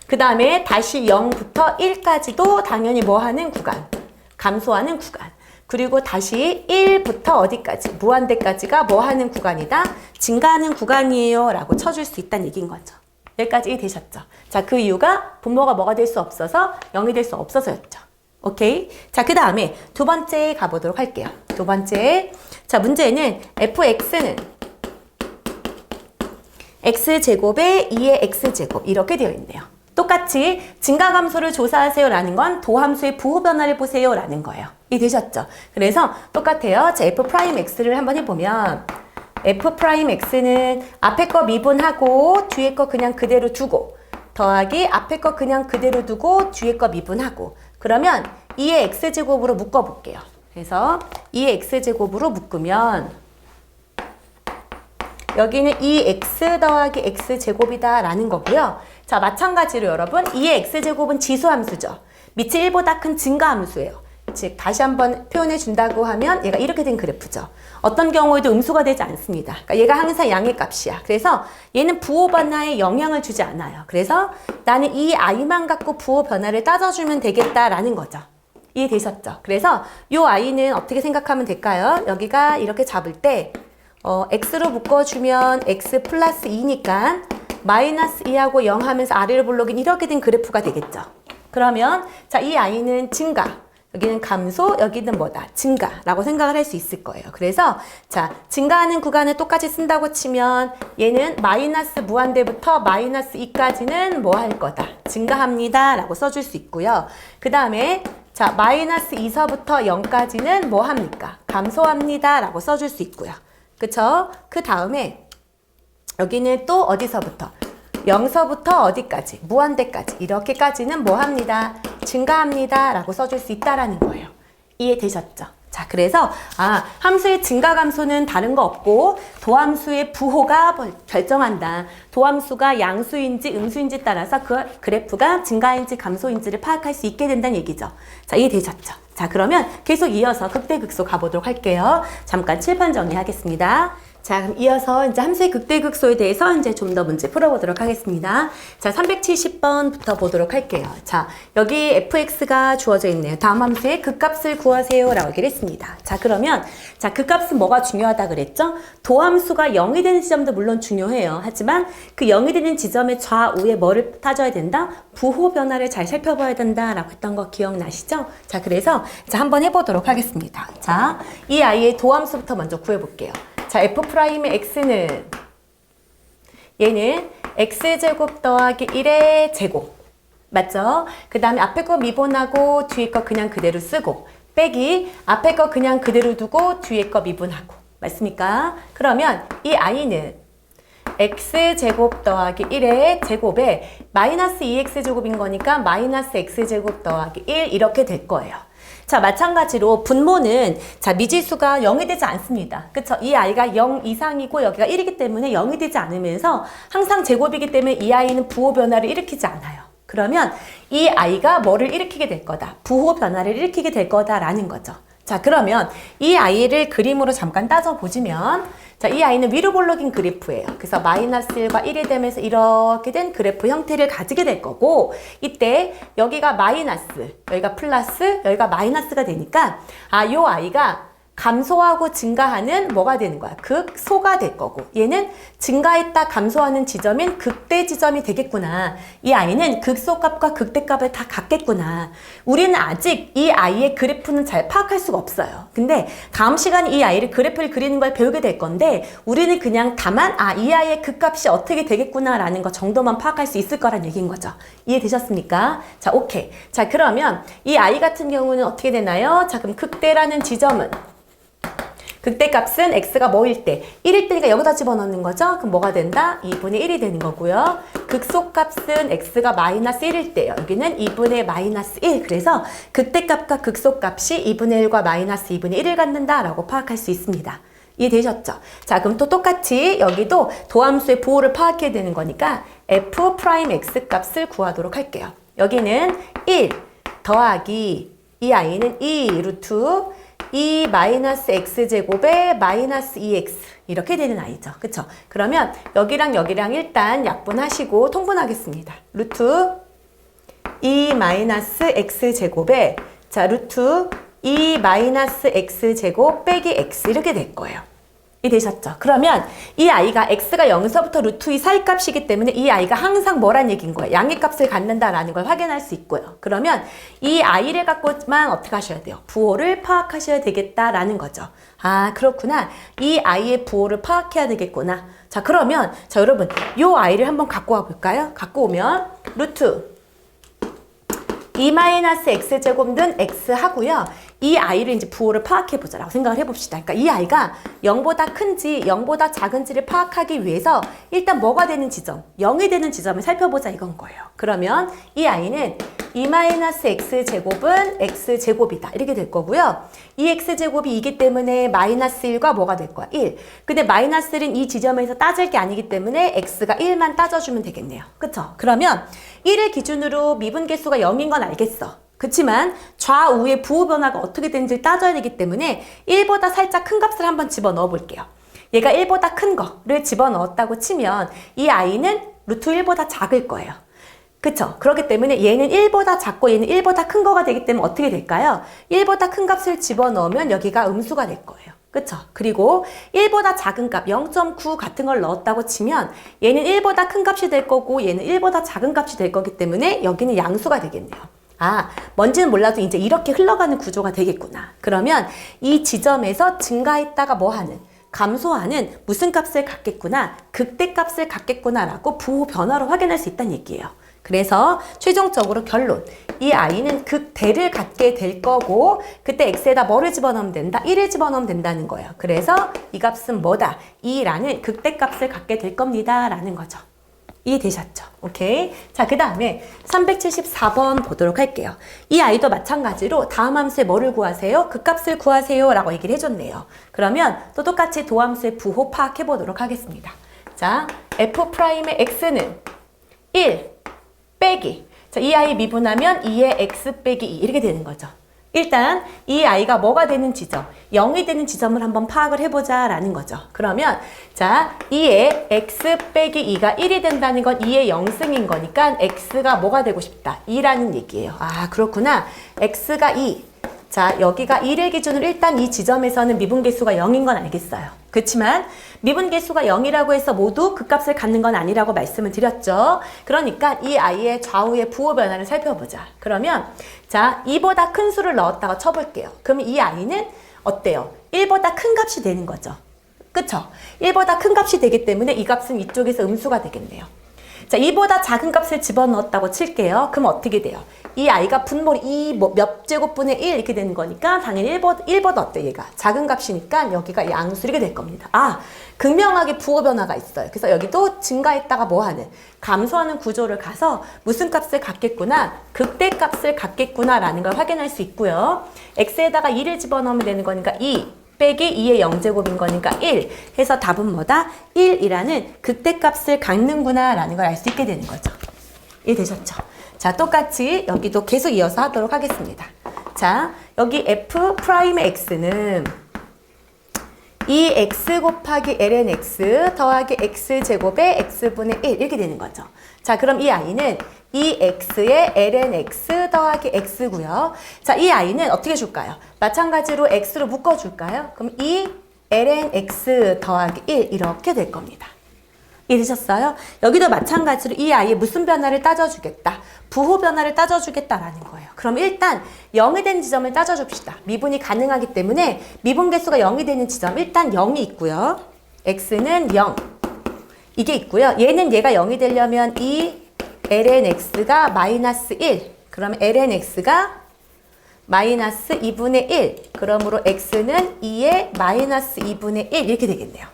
그 다음에 다시 0부터 1까지도 당연히 뭐 하는 구간? 감소하는 구간. 그리고 다시 1부터 어디까지? 무한대까지가 뭐 하는 구간이다? 증가하는 구간이에요. 라고 쳐줄 수 있다는 얘기인 거죠. 여기까지 되셨죠? 자, 그 이유가 분모가 뭐가 될 수 없어서 0이 될 수 없어서였죠. 오케이. 자, 그 다음에 두 번째 가보도록 할게요. 두 번째. 자, 문제는 fx는 x제곱에 2의 x제곱 이렇게 되어 있네요. 똑같이 증가감소를 조사하세요 라는 건 도함수의 부호 변화를 보세요 라는 거예요. 이해되셨죠? 그래서 똑같아요. 자, f'x를 한번 해보면 f'x는 앞에 거 미분하고 뒤에 거 그냥 그대로 두고 더하기 앞에 거 그냥 그대로 두고 뒤에 거 미분하고 그러면 2의 x제곱으로 묶어볼게요. 그래서 2의 x제곱으로 묶으면 여기는 2x 더하기 x제곱이다 라는 거고요. 자, 마찬가지로 여러분 2의 x제곱은 지수함수죠. 밑이 1보다 큰 증가함수예요. 즉 다시 한번 표현해 준다고 하면 얘가 이렇게 된 그래프죠. 어떤 경우에도 음수가 되지 않습니다. 그러니까 얘가 항상 양의 값이야. 그래서 얘는 부호 변화에 영향을 주지 않아요. 그래서 나는 이 i만 갖고 부호 변화를 따져주면 되겠다라는 거죠. 이해되셨죠? 그래서 이 i는 어떻게 생각하면 될까요? 여기가 이렇게 잡을 때 x로 묶어주면 x 플러스 2니까 마이너스 2하고 0 하면서 아래로 볼록인 이렇게 된 그래프가 되겠죠. 그러면 자, 이 i는 증가, 여기는 감소, 여기는 뭐다? 증가라고 생각을 할 수 있을 거예요. 그래서 자, 증가하는 구간을 똑같이 쓴다고 치면 얘는 마이너스 무한대부터 마이너스 2까지는 뭐 할 거다? 증가합니다 라고 써줄 수 있고요. 그 다음에 자, 마이너스 2서부터 0까지는 뭐 합니까? 감소합니다 라고 써줄 수 있고요. 그쵸? 그 다음에 여기는 또 어디서부터? 0서부터 어디까지? 무한대까지. 이렇게까지는 뭐 합니다? 증가합니다 라고 써줄 수 있다라는 거예요. 이해되셨죠? 자, 그래서 함수의 증가 감소는 다른 거 없고 도함수의 부호가 결정한다. 도함수가 양수인지 음수인지 따라서 그 그래프가 증가인지 감소인지를 파악할 수 있게 된다는 얘기죠. 자, 이해되셨죠? 자, 그러면 계속 이어서 극대극소 가보도록 할게요. 잠깐 칠판 정리하겠습니다. 자, 그럼 이어서 이제 함수의 극대극소에 대해서 이제 좀 더 문제 풀어보도록 하겠습니다. 자, 370번부터 보도록 할게요. 자, 여기 fx가 주어져 있네요. 다음 함수의 극값을 구하세요 라고 얘기를 했습니다. 자, 그러면 자, 극값은 뭐가 중요하다 그랬죠? 도함수가 0이 되는 지점도 물론 중요해요. 하지만 그 0이 되는 지점의 좌우에 뭐를 따져야 된다? 부호 변화를 잘 살펴봐야 된다 라고 했던 거 기억나시죠? 자, 그래서 자, 한번 해보도록 하겠습니다. 자, 이 아이의 도함수부터 먼저 구해볼게요. 자, f'의 x는 얘는 x제곱 더하기 1의 제곱 맞죠? 그 다음에 앞에 거 미분하고 뒤에 거 그냥 그대로 쓰고 빼기 앞에 거 그냥 그대로 두고 뒤에 거 미분하고 맞습니까? 그러면 이 i는 x제곱 더하기 1의 제곱에 마이너스 2x제곱인 거니까 마이너스 x제곱 더하기 1 이렇게 될 거예요. 자, 마찬가지로 분모는 자, 미지수가 0이 되지 않습니다. 그쵸? 이 i가 0 이상이고 여기가 1이기 때문에 0이 되지 않으면서 항상 제곱이기 때문에 이 i는 부호 변화를 일으키지 않아요. 그러면 이 i가 뭐를 일으키게 될 거다? 부호 변화를 일으키게 될 거다라는 거죠. 자, 그러면 이 i를 그림으로 잠깐 따져보시면 자, 이 i는 위로 볼록인 그래프예요. 그래서 마이너스 1과 1이 되면서 이렇게 된 그래프 형태를 가지게 될 거고 이때 여기가 마이너스, 여기가 플러스, 여기가 마이너스가 되니까 요 i가 감소하고 증가하는 뭐가 되는 거야? 극소가 될 거고 얘는 증가했다 감소하는 지점인 극대 지점이 되겠구나. 이 i는 극소값과 극대값을 다 갖겠구나. 우리는 아직 이 i의 그래프는 잘 파악할 수가 없어요. 근데 다음 시간에 이 i를 그래프를 그리는 걸 배우게 될 건데 우리는 그냥 다만 이 i의 극값이 어떻게 되겠구나 라는 거 정도만 파악할 수 있을 거란 얘기인 거죠. 이해되셨습니까? 자, 오케이. 자, 그러면 이 i 같은 경우는 어떻게 되나요? 자, 그럼 극대라는 지점은 극대값은 x가 뭐일 때? 1일 때니까 여기다 집어넣는 거죠? 그럼 뭐가 된다? 2분의 1이 되는 거고요. 극소값은 x가 마이너스 1일 때요. 여기는 2분의 마이너스 1. 그래서 극대값과 극소값이 2분의 1과 마이너스 2분의 1을 갖는다라고 파악할 수 있습니다. 이해되셨죠? 자, 그럼 또 똑같이 여기도 도함수의 부호를 파악해야 되는 거니까 f'x 값을 구하도록 할게요. 여기는 1 더하기 이 i는 2 루트 2 마이너스 x제곱에 마이너스 2x 이렇게 되는 i죠. 그쵸? 그러면 여기랑 여기랑 일단 약분하시고 통분하겠습니다. 루트 2 마이너스 x제곱에 자 루트 2 마이너스 x제곱 빼기 x 이렇게 될 거예요. 이해되셨죠? 그러면 이 i가 x가 0에서부터 루트 2 사이 값이기 때문에 이 i가 항상 뭐란 얘기인 거예요? 양의 값을 갖는다라는 걸 확인할 수 있고요. 그러면 이 i를 갖고만 어떻게 하셔야 돼요? 부호를 파악하셔야 되겠다라는 거죠. 아, 그렇구나. 이 i의 부호를 파악해야 되겠구나. 자, 그러면 자 여러분 요 i를 한번 갖고 와 볼까요? 갖고 오면 루트 2-x제곱은 x 하고요. 이 i를 이제 부호를 파악해보자라고 생각을 해봅시다. 그러니까 이 i가 0보다 큰지 0보다 작은지를 파악하기 위해서 일단 뭐가 되는 지점, 0이 되는 지점을 살펴보자 이건 거예요. 그러면 이 i는 2-x제곱은 x제곱이다. 이렇게 될 거고요. 이 x제곱이 2기 때문에 마이너스 1과 뭐가 될 거야? 1. 근데 마이너스 1은 이 지점에서 따질 게 아니기 때문에 x가 1만 따져주면 되겠네요. 그쵸? 그러면 1을 기준으로 미분 개수가 0인 건 알겠어. 그렇지만 좌우의 부호 변화가 어떻게 되는지 따져야 되기 때문에 1보다 살짝 큰 값을 한번 집어넣어 볼게요. 얘가 1보다 큰 거를 집어넣었다고 치면 이 아이는 루트 1보다 작을 거예요. 그쵸? 그렇기 때문에 얘는 1보다 작고 얘는 1보다 큰 거가 되기 때문에 어떻게 될까요? 1보다 큰 값을 집어넣으면 여기가 음수가 될 거예요. 그쵸? 그리고 1보다 작은 값 0.9 같은 걸 넣었다고 치면 얘는 1보다 큰 값이 될 거고 얘는 1보다 작은 값이 될 거기 때문에 여기는 양수가 되겠네요. 아, 뭔지는 몰라도 이제 이렇게 흘러가는 구조가 되겠구나. 그러면 이 지점에서 증가했다가 뭐 하는? 감소하는 무슨 값을 갖겠구나? 극대값을 갖겠구나 라고 부호 변화로 확인할 수 있다는 얘기예요. 그래서 최종적으로 결론. 이 아이는 극대를 갖게 될 거고 그때 x에다 뭐를 집어넣으면 된다? 1을 집어넣으면 된다는 거예요. 그래서 이 값은 뭐다? 2라는 극대값을 갖게 될 겁니다. 라는 거죠. 이해되셨죠? 오케이. 자, 그 다음에 374번 보도록 할게요. 이 아이도 마찬가지로 다음 함수의 뭐를 구하세요? 극값을 구하세요 라고 얘기를 해줬네요. 그러면 또 똑같이 도함수의 부호 파악해 보도록 하겠습니다. 자, f'의 x는 1 빼기. 자, 이 아이 미분하면 2의 x 빼기 2 이렇게 되는 거죠. 일단 이 아이가 뭐가 되는 지점, 0이 되는 지점을 한번 파악을 해보자 라는 거죠. 그러면 자 2의 x 빼기 2가 1이 된다는 건 2의 0승인 거니까 x가 뭐가 되고 싶다? 2라는 얘기예요. 아 그렇구나. x가 2. 자 여기가 1을 기준으로 일단 이 지점에서는 미분계수가 0인 건 알겠어요. 그렇지만 미분계수가 0이라고 해서 모두 극값을 갖는 건 아니라고 말씀을 드렸죠. 그러니까 이 아이의 좌우의 부호 변화를 살펴보자. 그러면 자 2보다 큰 수를 넣었다가 쳐볼게요. 그럼 이 아이는 어때요? 1보다 큰 값이 되는 거죠. 그쵸? 1보다 큰 값이 되기 때문에 이 값은 이쪽에서 음수가 되겠네요. 자 2보다 작은 값을 집어넣었다고 칠게요. 그럼 어떻게 돼요? 이 아이가 분모를 2 몇 제곱분의 1 이렇게 되는 거니까 당연히 1보다 어때 얘가? 작은 값이니까 여기가 양수 이렇게 될 겁니다. 아 극명하게 부호 변화가 있어요. 그래서 여기도 증가했다가 뭐 하는? 감소하는 구조를 가서 무슨 값을 갖겠구나? 극대값을 갖겠구나 라는 걸 확인할 수 있고요. x에다가 2를 집어넣으면 되는 거니까 2 빼기 2의 0제곱인 거니까 1 해서 답은 뭐다? 1이라는 극대값을 갖는구나 라는 걸 알 수 있게 되는 거죠. 이해되셨죠? 자 똑같이 여기도 계속 이어서 하도록 하겠습니다. 자 여기 f'의 x는 2x 곱하기 ln x 더하기 x제곱의 x분의 1 이렇게 되는 거죠. 자 그럼 이 아이는 2x의 ln x 더하기 x고요. 자, 이 아이는 어떻게 줄까요? 마찬가지로 x로 묶어줄까요? 그럼 2 ln x 더하기 1 이렇게 될 겁니다. 이해되셨어요? 여기도 마찬가지로 이 아이의 무슨 변화를 따져주겠다? 부호 변화를 따져주겠다라는 거예요. 그럼 일단 0이 되는 지점을 따져줍시다. 미분이 가능하기 때문에 미분계수가 0이 되는 지점 일단 0이 있고요. x는 0 이게 있고요. 얘는 얘가 0이 되려면 이 ln x가 마이너스 1 그러면 ln x가 마이너스 2분의 1 그러므로 x는 2의 마이너스 2분의 1 이렇게 되겠네요.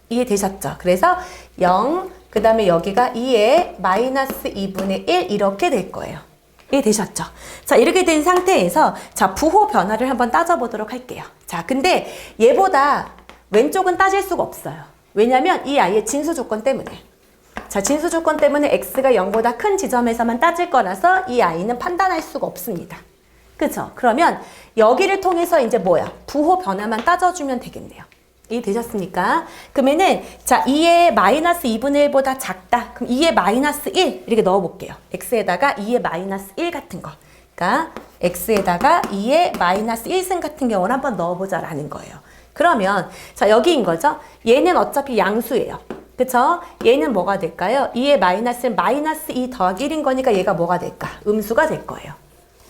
이해되셨죠? 그래서 0 그 다음에 여기가 2의 마이너스 2분의 1 이렇게 될 거예요. 이해되셨죠? 자 이렇게 된 상태에서 자 부호 변화를 한번 따져보도록 할게요. 자 근데 얘보다 왼쪽은 따질 수가 없어요. 왜냐면 이 아이의 진수 조건 때문에 자 진수 조건 때문에 x가 0보다 큰 지점에서만 따질 거라서 이 아이는 판단할 수가 없습니다. 그쵸? 그러면 여기를 통해서 이제 뭐야? 부호 변화만 따져주면 되겠네요. 이해되셨습니까? 그러면은 자 2의 마이너스 2분의 1보다 작다. 그럼 2의 마이너스 1 이렇게 넣어볼게요. x에다가 2의 마이너스 1 같은 거. 그러니까 x에다가 2의 마이너스 1승 같은 경우를 한번 넣어보자라는 거예요. 그러면 자 여기인 거죠. 얘는 어차피 양수예요. 그쵸? 얘는 뭐가 될까요? 2의 마이너스는 마이너스 2 더하기 1인 거니까 얘가 뭐가 될까? 음수가 될 거예요.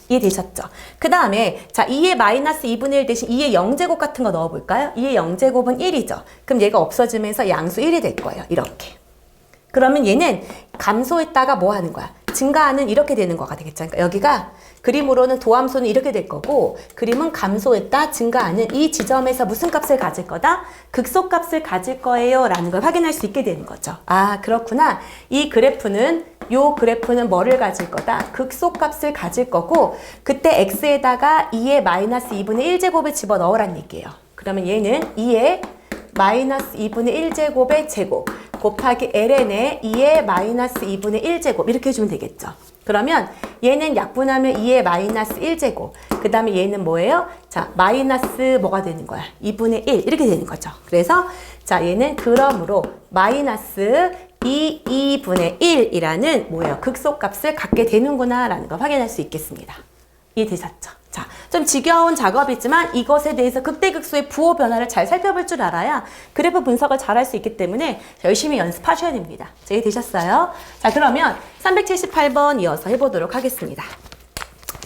이해되셨죠? 그 다음에 자 2의 마이너스 2분의 1 대신 2의 0제곱 같은 거 넣어볼까요? 2의 0제곱은 1이죠. 그럼 얘가 없어지면서 양수 1이 될 거예요. 이렇게. 그러면 얘는 감소했다가 뭐 하는 거야? 증가하는 이렇게 되는 거가 되겠죠. 그러니까 여기가 그림으로는 도함수는 이렇게 될 거고 그림은 감소했다 증가하는 이 지점에서 무슨 값을 가질 거다? 극소값을 가질 거예요 라는 걸 확인할 수 있게 되는 거죠. 아 그렇구나. 이 그래프는 뭐를 가질 거다? 극소값을 가질 거고 그때 x에다가 2의 마이너스 2분의 1제곱을 집어넣으란 얘기예요. 그러면 얘는 2의 마이너스 2분의 1제곱의 제곱 곱하기 ln의 2의 마이너스 2분의 1제곱 이렇게 해주면 되겠죠. 그러면 얘는 약분하면 2의 마이너스 1제곱. 그 다음에 얘는 뭐예요? 자, 마이너스 뭐가 되는 거야? 2분의 1 이렇게 되는 거죠. 그래서 자, 얘는 그러므로 마이너스 2분의 1이라는 뭐예요? 극소값을 갖게 되는구나 라는 걸 확인할 수 있겠습니다. 이해되셨죠? 자, 좀 지겨운 작업이지만 이것에 대해서 극대극소의 부호 변화를 잘 살펴볼 줄 알아야 그래프 분석을 잘 할 수 있기 때문에 열심히 연습하셔야 됩니다. 자, 이해되셨어요? 자, 그러면 378번 이어서 해보도록 하겠습니다.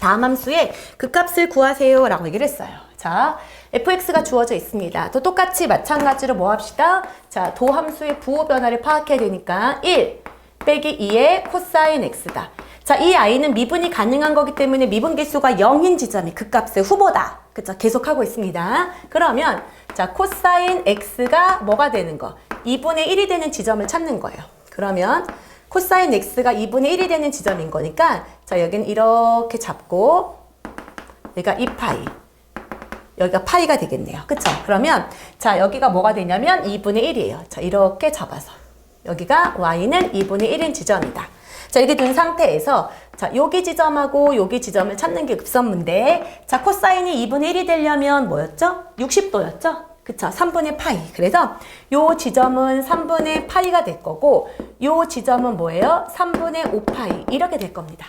다음 함수의 극값을 구하세요 라고 얘기를 했어요. 자, fx가 주어져 있습니다. 또 똑같이 마찬가지로 뭐 합시다? 자, 도함수의 부호 변화를 파악해야 되니까 1 빼기 2의 코사인 x다. 자, 이 아이는 미분이 가능한 거기 때문에 미분 개수가 0인 지점이 극값의 후보다. 그쵸? 계속하고 있습니다. 그러면 자, 코사인 x가 뭐가 되는 거? 2분의 1이 되는 지점을 찾는 거예요. 그러면 코사인 x가 2분의 1이 되는 지점인 거니까 자, 여기는 이렇게 잡고 여기가 2파이. 여기가 파이가 되겠네요. 그쵸? 그러면 자, 여기가 뭐가 되냐면 2분의 1이에요. 자, 이렇게 잡아서 여기가 y는 2분의 1인 지점이다. 자, 이렇게 둔 상태에서 자, 여기 지점하고 여기 지점을 찾는 게 급선무인데 자, 코사인이 2분의 1이 되려면 뭐였죠? 60도였죠? 그쵸? 3분의 파이. 그래서 요 지점은 3분의 파이가 될 거고 요 지점은 뭐예요? 3분의 5파이 이렇게 될 겁니다.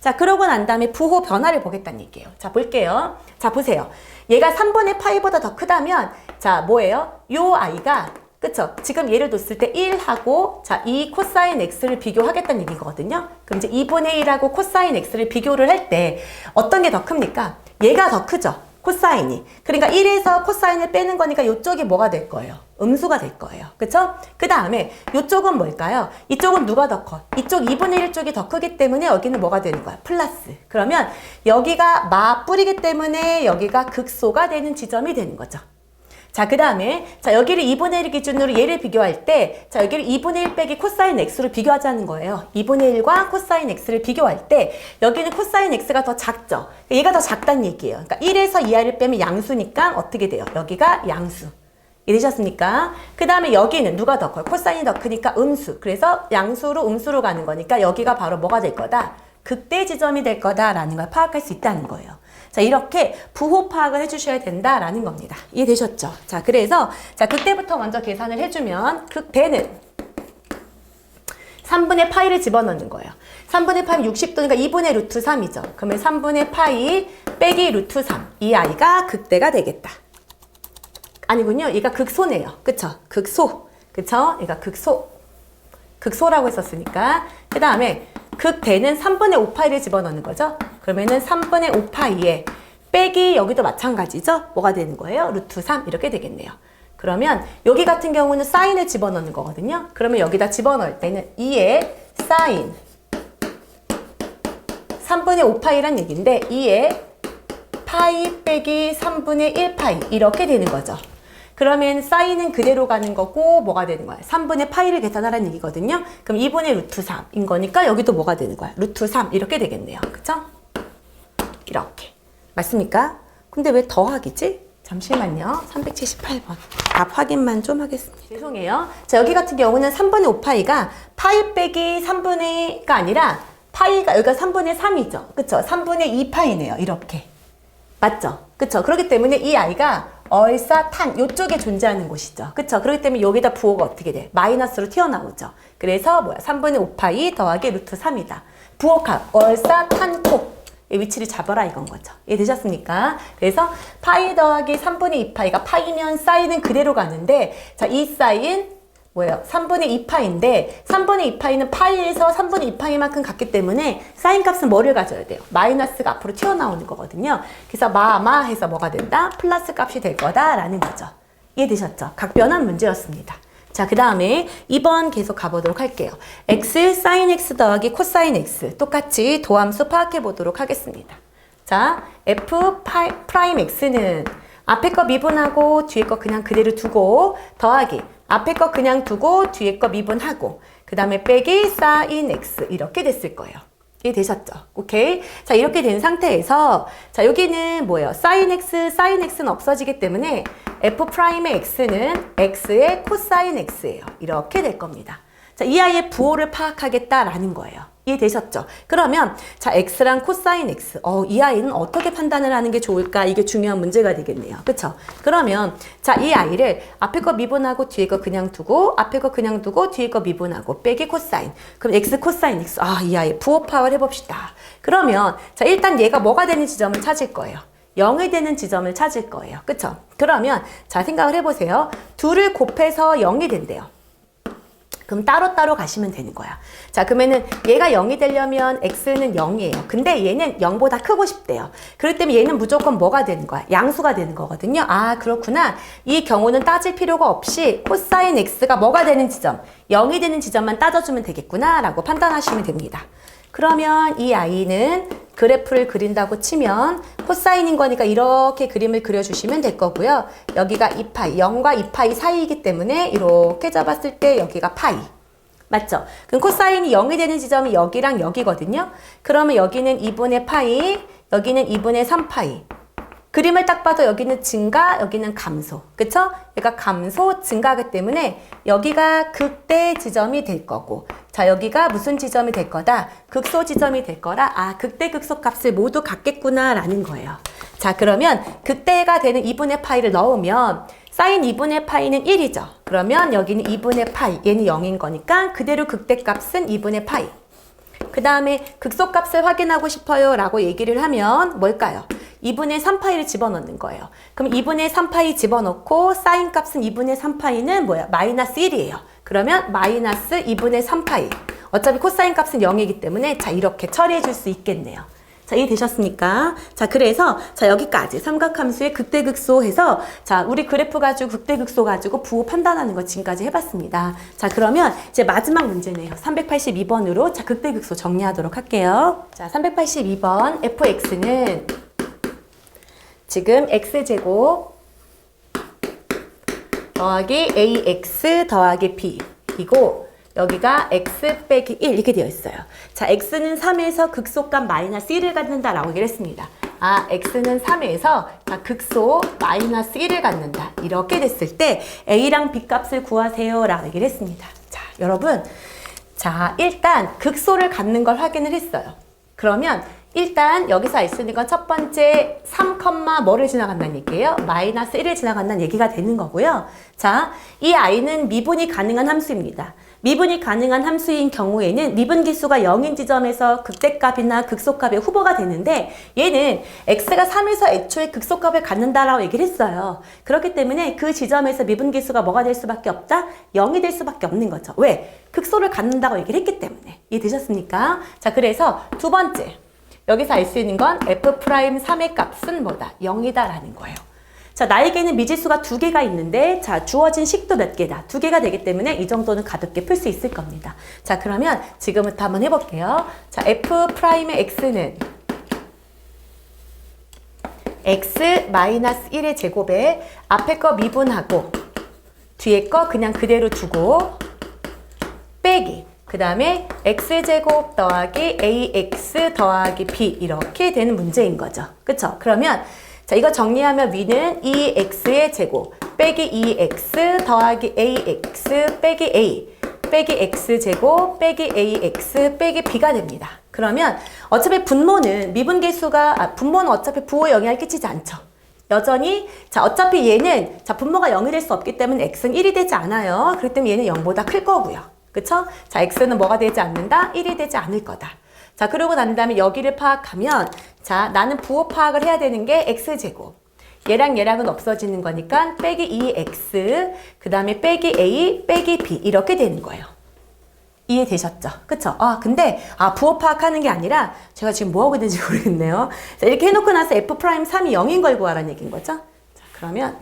자, 그러고 난 다음에 부호 변화를 보겠다는 얘기예요. 자, 볼게요. 자, 보세요. 얘가 3분의 파이보다 더 크다면 자, 뭐예요? 요 아이가 그쵸? 지금 예를 뒀을 때 1하고 자, 이 코사인 x를 비교하겠다는 얘기거든요. 그럼 이제 2분의 1하고 코사인 x를 비교를 할 때 어떤 게 더 큽니까? 얘가 더 크죠? 코사인이. 그러니까 1에서 코사인을 빼는 거니까 이쪽이 뭐가 될 거예요? 음수가 될 거예요. 그쵸? 그 다음에 이쪽은 뭘까요? 이쪽은 누가 더 커? 이쪽 2분의 1 쪽이 더 크기 때문에 여기는 뭐가 되는 거야? 플러스. 그러면 여기가 맞뿌리기 때문에 여기가 극소가 되는 지점이 되는 거죠. 자, 그 다음에 자, 여기를 2분의 1 기준으로 얘를 비교할 때 자, 여기를 2분의 1 빼기 코사인 x로 비교하자는 거예요. 2분의 1과 코사인 x를 비교할 때 여기는 코사인 x가 더 작죠. 얘가 더 작다는 얘기예요. 그러니까 1에서 2r을 빼면 양수니까 어떻게 돼요? 여기가 양수. 이해되셨습니까? 그 다음에 여기는 누가 더 커요? 코사인이 더 크니까 음수. 그래서 양수로 음수로 가는 거니까 여기가 바로 뭐가 될 거다? 극대 지점이 될 거다라는 걸 파악할 수 있다는 거예요. 자, 이렇게 부호 파악을 해주셔야 된다라는 겁니다. 이해되셨죠? 자, 그래서 자, 극대부터 먼저 계산을 해주면 극대는 3분의 파이를 집어넣는 거예요. 3분의 파이 60도니까 2분의 루트 3이죠. 그러면 3분의 파이 빼기 루트 3. 이 아이가 극대가 되겠다. 아니군요. 얘가 극소네요. 그쵸? 극소. 그쵸? 얘가 극소. 극소라고 했었으니까. 그 다음에 극대는 3분의 5파이를 집어넣는 거죠. 그러면은 3분의 5파이에 빼기 여기도 마찬가지죠. 뭐가 되는 거예요? 루트 3 이렇게 되겠네요. 그러면 여기 같은 경우는 사인을 집어넣는 거거든요. 그러면 여기다 집어넣을 때는 2의 사인 3분의 5파이란 얘기인데 2의 파이 빼기 3분의 1파이 이렇게 되는 거죠. 그러면 사인은 그대로 가는 거고 뭐가 되는 거야? 3분의 파이를 계산하라는 얘기거든요. 그럼 2분의 루트 3인 거니까 여기도 뭐가 되는 거야? 루트 3 이렇게 되겠네요. 그쵸? 이렇게. 맞습니까? 근데 왜 더하기지? 잠시만요. 378번. 답 확인만 좀 하겠습니다. 죄송해요. 자, 여기 같은 경우는 3분의 5파이가 파이 빼기 3분의가 아니라 파이가 여기가 3분의 3이죠. 그쵸? 3분의 2파이네요. 이렇게. 맞죠? 그쵸? 그렇기 때문에 이 아이가 얼싸탄 요쪽에 존재하는 곳이죠. 그쵸? 그렇기 때문에 여기다 부호가 어떻게 돼? 마이너스로 튀어나오죠. 그래서 뭐야? 3분의 5파이 더하기 루트 3이다. 부호값 얼싸탄콕 위치를 잡아라 이건 거죠. 이해되셨습니까? 그래서 파이 더하기 3분의 2파이가 파이면 사인은 그대로 가는데 자, 이 사인 뭐예요? 3분의 2파인데 3분의 2파이는 파이에서 3분의 2파이만큼 같기 때문에 사인 값은 뭐를 가져야 돼요? 마이너스가 앞으로 튀어나오는 거거든요. 그래서 마마 해서 뭐가 된다? 플러스 값이 될 거다라는 거죠. 이해되셨죠? 각변한 문제였습니다. 자, 그 다음에 2번 계속 가보도록 할게요. x 사인 x 더하기 코사인 x 똑같이 도함수 파악해 보도록 하겠습니다. 자, f 프라임 x는 앞에 거 미분하고 뒤에 거 그냥 그대로 두고 더하기 앞에 거 그냥 두고 뒤에 거 미분하고 그 다음에 빼기 사인 x 이렇게 됐을 거예요. 이해되셨죠? 오케이. 자, 이렇게 된 상태에서 자, 여기는 뭐예요? 사인 x는 없어지기 때문에 f 프라임의 x는 x의 코사인 x예요. 이렇게 될 겁니다. 자, 이 아이의 부호를 파악하겠다라는 거예요. 이해되셨죠? 그러면 자 x랑 코사인 x 이 아이는 어떻게 판단을 하는 게 좋을까? 이게 중요한 문제가 되겠네요. 그쵸? 그러면 자 이 아이를 앞에 거 미분하고 뒤에 거 그냥 두고 앞에 거 그냥 두고 뒤에 거 미분하고 빼기 코사인 그럼 x 코사인 x 이 아이 부호 파악을 해봅시다. 그러면 자 일단 얘가 뭐가 되는 지점을 찾을 거예요. 0이 되는 지점을 찾을 거예요. 그쵸? 그러면 자 생각을 해보세요. 둘을 곱해서 0이 된대요. 그럼 따로따로 가시면 되는 거야. 자, 그러면은 얘가 0이 되려면 x는 0이에요. 근데 얘는 0보다 크고 싶대요. 그렇기 때문에 얘는 무조건 뭐가 되는 거야? 양수가 되는 거거든요. 아, 그렇구나. 이 경우는 따질 필요가 없이 코사인 x가 뭐가 되는 지점, 0이 되는 지점만 따져주면 되겠구나 라고 판단하시면 됩니다. 그러면 이 아이는 그래프를 그린다고 치면 코사인인 거니까 이렇게 그림을 그려주시면 될 거고요. 여기가 2파이, 0과 2파이 사이이기 때문에 이렇게 잡았을 때 여기가 파이. 맞죠? 그럼 코사인이 0이 되는 지점이 여기랑 여기거든요. 그러면 여기는 2분의 파이, 여기는 2분의 3파이. 그림을 딱 봐도 여기는 증가, 여기는 감소. 그쵸? 얘가 감소, 증가하기 때문에 여기가 극대 지점이 될 거고 자 여기가 무슨 지점이 될 거다? 극소 지점이 될 거라 아 극대 극소 값을 모두 갖겠구나 라는 거예요. 자 그러면 극대가 되는 2분의 파이를 넣으면 사인 2분의 파이는 1이죠. 그러면 여기는 2분의 파이, 얘는 0인 거니까 그대로 극대 값은 2분의 파이. 그 다음에 극소값을 확인하고 싶어요 라고 얘기를 하면 뭘까요? 2분의 3파이를 집어넣는 거예요. 그럼 2분의 3파이 집어넣고 사인 값은 2분의 3파이는 뭐야? 마이너스 1이에요. 그러면 마이너스 2분의 3파이. 어차피 코사인 값은 0이기 때문에 자 이렇게 처리해 줄 수 있겠네요. 자, 이해되셨습니까? 자, 그래서 자 여기까지 삼각함수의 극대극소 해서 자 우리 그래프 가지고 극대극소 가지고 부호 판단하는 거 지금까지 해봤습니다. 자, 그러면 이제 마지막 문제네요. 382번으로 자 극대극소 정리하도록 할게요. 자, 382번 fx는 지금 x제곱 더하기 ax 더하기 b 이고 여기가 x 빼기 1 이렇게 되어 있어요. 자, x는 3에서 극소값 마이너스 1을 갖는다 라고 얘기를 했습니다. 아, x는 3에서 극소 마이너스 1을 갖는다. 이렇게 됐을 때 a랑 b 값을 구하세요 라고 얘기를 했습니다. 자, 여러분. 자, 일단 극소를 갖는 걸 확인을 했어요. 그러면 일단 여기서 알 수 있는 건 첫 번째 3, 뭐를 지나간다는 얘기예요? 마이너스 1을 지나간다는 얘기가 되는 거고요. 자, 이 i는 미분이 가능한 함수입니다. 미분이 가능한 함수인 경우에는 미분기수가 0인 지점에서 극대값이나 극소값의 후보가 되는데 얘는 x가 3에서 애초에 극소값을 갖는다라고 얘기를 했어요. 그렇기 때문에 그 지점에서 미분기수가 뭐가 될 수밖에 없다? 0이 될 수밖에 없는 거죠. 왜? 극소를 갖는다고 얘기를 했기 때문에. 이해되셨습니까? 자, 그래서 두 번째. 여기서 알 수 있는 건 f'3의 값은 뭐다? 0이다라는 거예요. 자, 나에게는 미지수가 2개가 있는데 자, 주어진 식도 몇 개다? 2개가 되기 때문에 이 정도는 가볍게 풀 수 있을 겁니다. 자, 그러면 지금부터 한번 해볼게요. 자, f'의 x는 x-1의 제곱에 앞에 거 미분하고 뒤에 거 그냥 그대로 두고 빼기 그 다음에 x제곱 더하기 ax 더하기 b 이렇게 되는 문제인 거죠. 그쵸? 그러면 자, 이거 정리하면 위는 2x의 제곱 빼기 2x 더하기 ax 빼기 a 빼기 x제곱 빼기 ax 빼기 b가 됩니다. 그러면 어차피 분모는 분모는 어차피 부호에 영향을 끼치지 않죠. 여전히 자 어차피 얘는 자 분모가 0이 될 수 없기 때문에 x는 1이 되지 않아요. 그렇기 때문에 얘는 0보다 클 거고요. 그쵸? 자, x는 뭐가 되지 않는다? 1이 되지 않을 거다. 자, 그러고 난 다음에 여기를 파악하면 자, 나는 부호 파악을 해야 되는 게 x제곱. 얘랑 얘랑은 없어지는 거니까 빼기 2x 그 다음에 빼기 a 빼기 b 이렇게 되는 거예요. 이해되셨죠? 그쵸? 근데 부호 파악하는 게 아니라 제가 지금 뭐하고 있는지 모르겠네요. 자, 이렇게 해놓고 나서 f'3이 0인 걸 구하라는 얘기인 거죠? 자, 그러면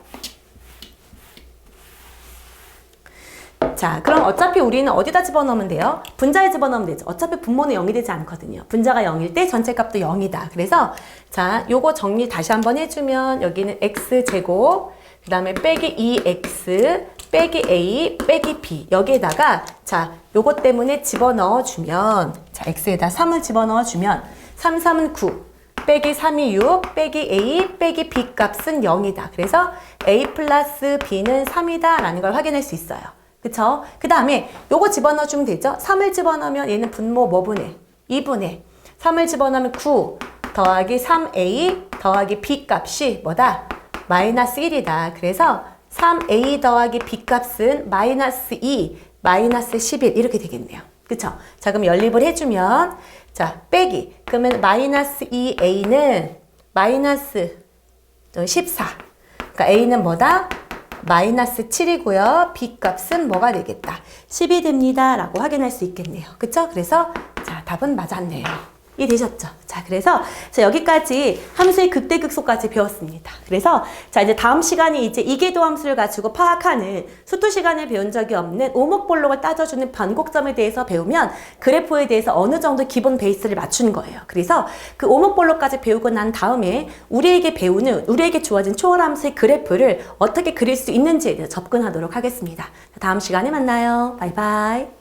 자, 그럼 어차피 우리는 어디다 집어넣으면 돼요? 분자에 집어넣으면 되죠. 어차피 분모는 0이 되지 않거든요. 분자가 0일 때 전체 값도 0이다. 그래서 자, 요거 정리 다시 한번 해주면 여기는 x제곱 그 다음에 빼기 2x 빼기 a 빼기 b 여기에다가 자, 요거 때문에 집어넣어주면 자, x에다 3을 집어넣어주면 3, 3은 9 빼기 3이 6 빼기 a 빼기 b 값은 0이다. 그래서 a 플러스 b는 3이다 라는 걸 확인할 수 있어요. 그쵸? 그 다음에 요거 집어넣어주면 되죠? 3을 집어넣으면 얘는 분모 뭐 분해? 2분의 3을 집어넣으면 9 더하기 3a 더하기 b 값이 뭐다? 마이너스 1이다. 그래서 3a 더하기 b 값은 마이너스 2, 마이너스 11 이렇게 되겠네요. 그쵸? 자, 그럼 연립을 해주면 자, 빼기. 그러면 마이너스 2a는 마이너스 14. 그러니까 a는 뭐다? 마이너스 7이고요. b 값은 뭐가 되겠다? 10이 됩니다. 라고 확인할 수 있겠네요. 그쵸? 그래서 자, 답은 맞았네요. 이해되셨죠? 자, 그래서 자, 여기까지 함수의 극대극소까지 배웠습니다. 그래서 자, 이제 다음 시간이 이제 이계도 함수를 가지고 파악하는 수투 시간에 배운 적이 없는 오목볼록을 따져주는 변곡점에 대해서 배우면 그래프에 대해서 어느 정도 기본 베이스를 맞추는 거예요. 그래서 그 오목볼록까지 배우고 난 다음에 우리에게 주어진 초월함수의 그래프를 어떻게 그릴 수 있는지에 대해서 접근하도록 하겠습니다. 다음 시간에 만나요. 바이바이.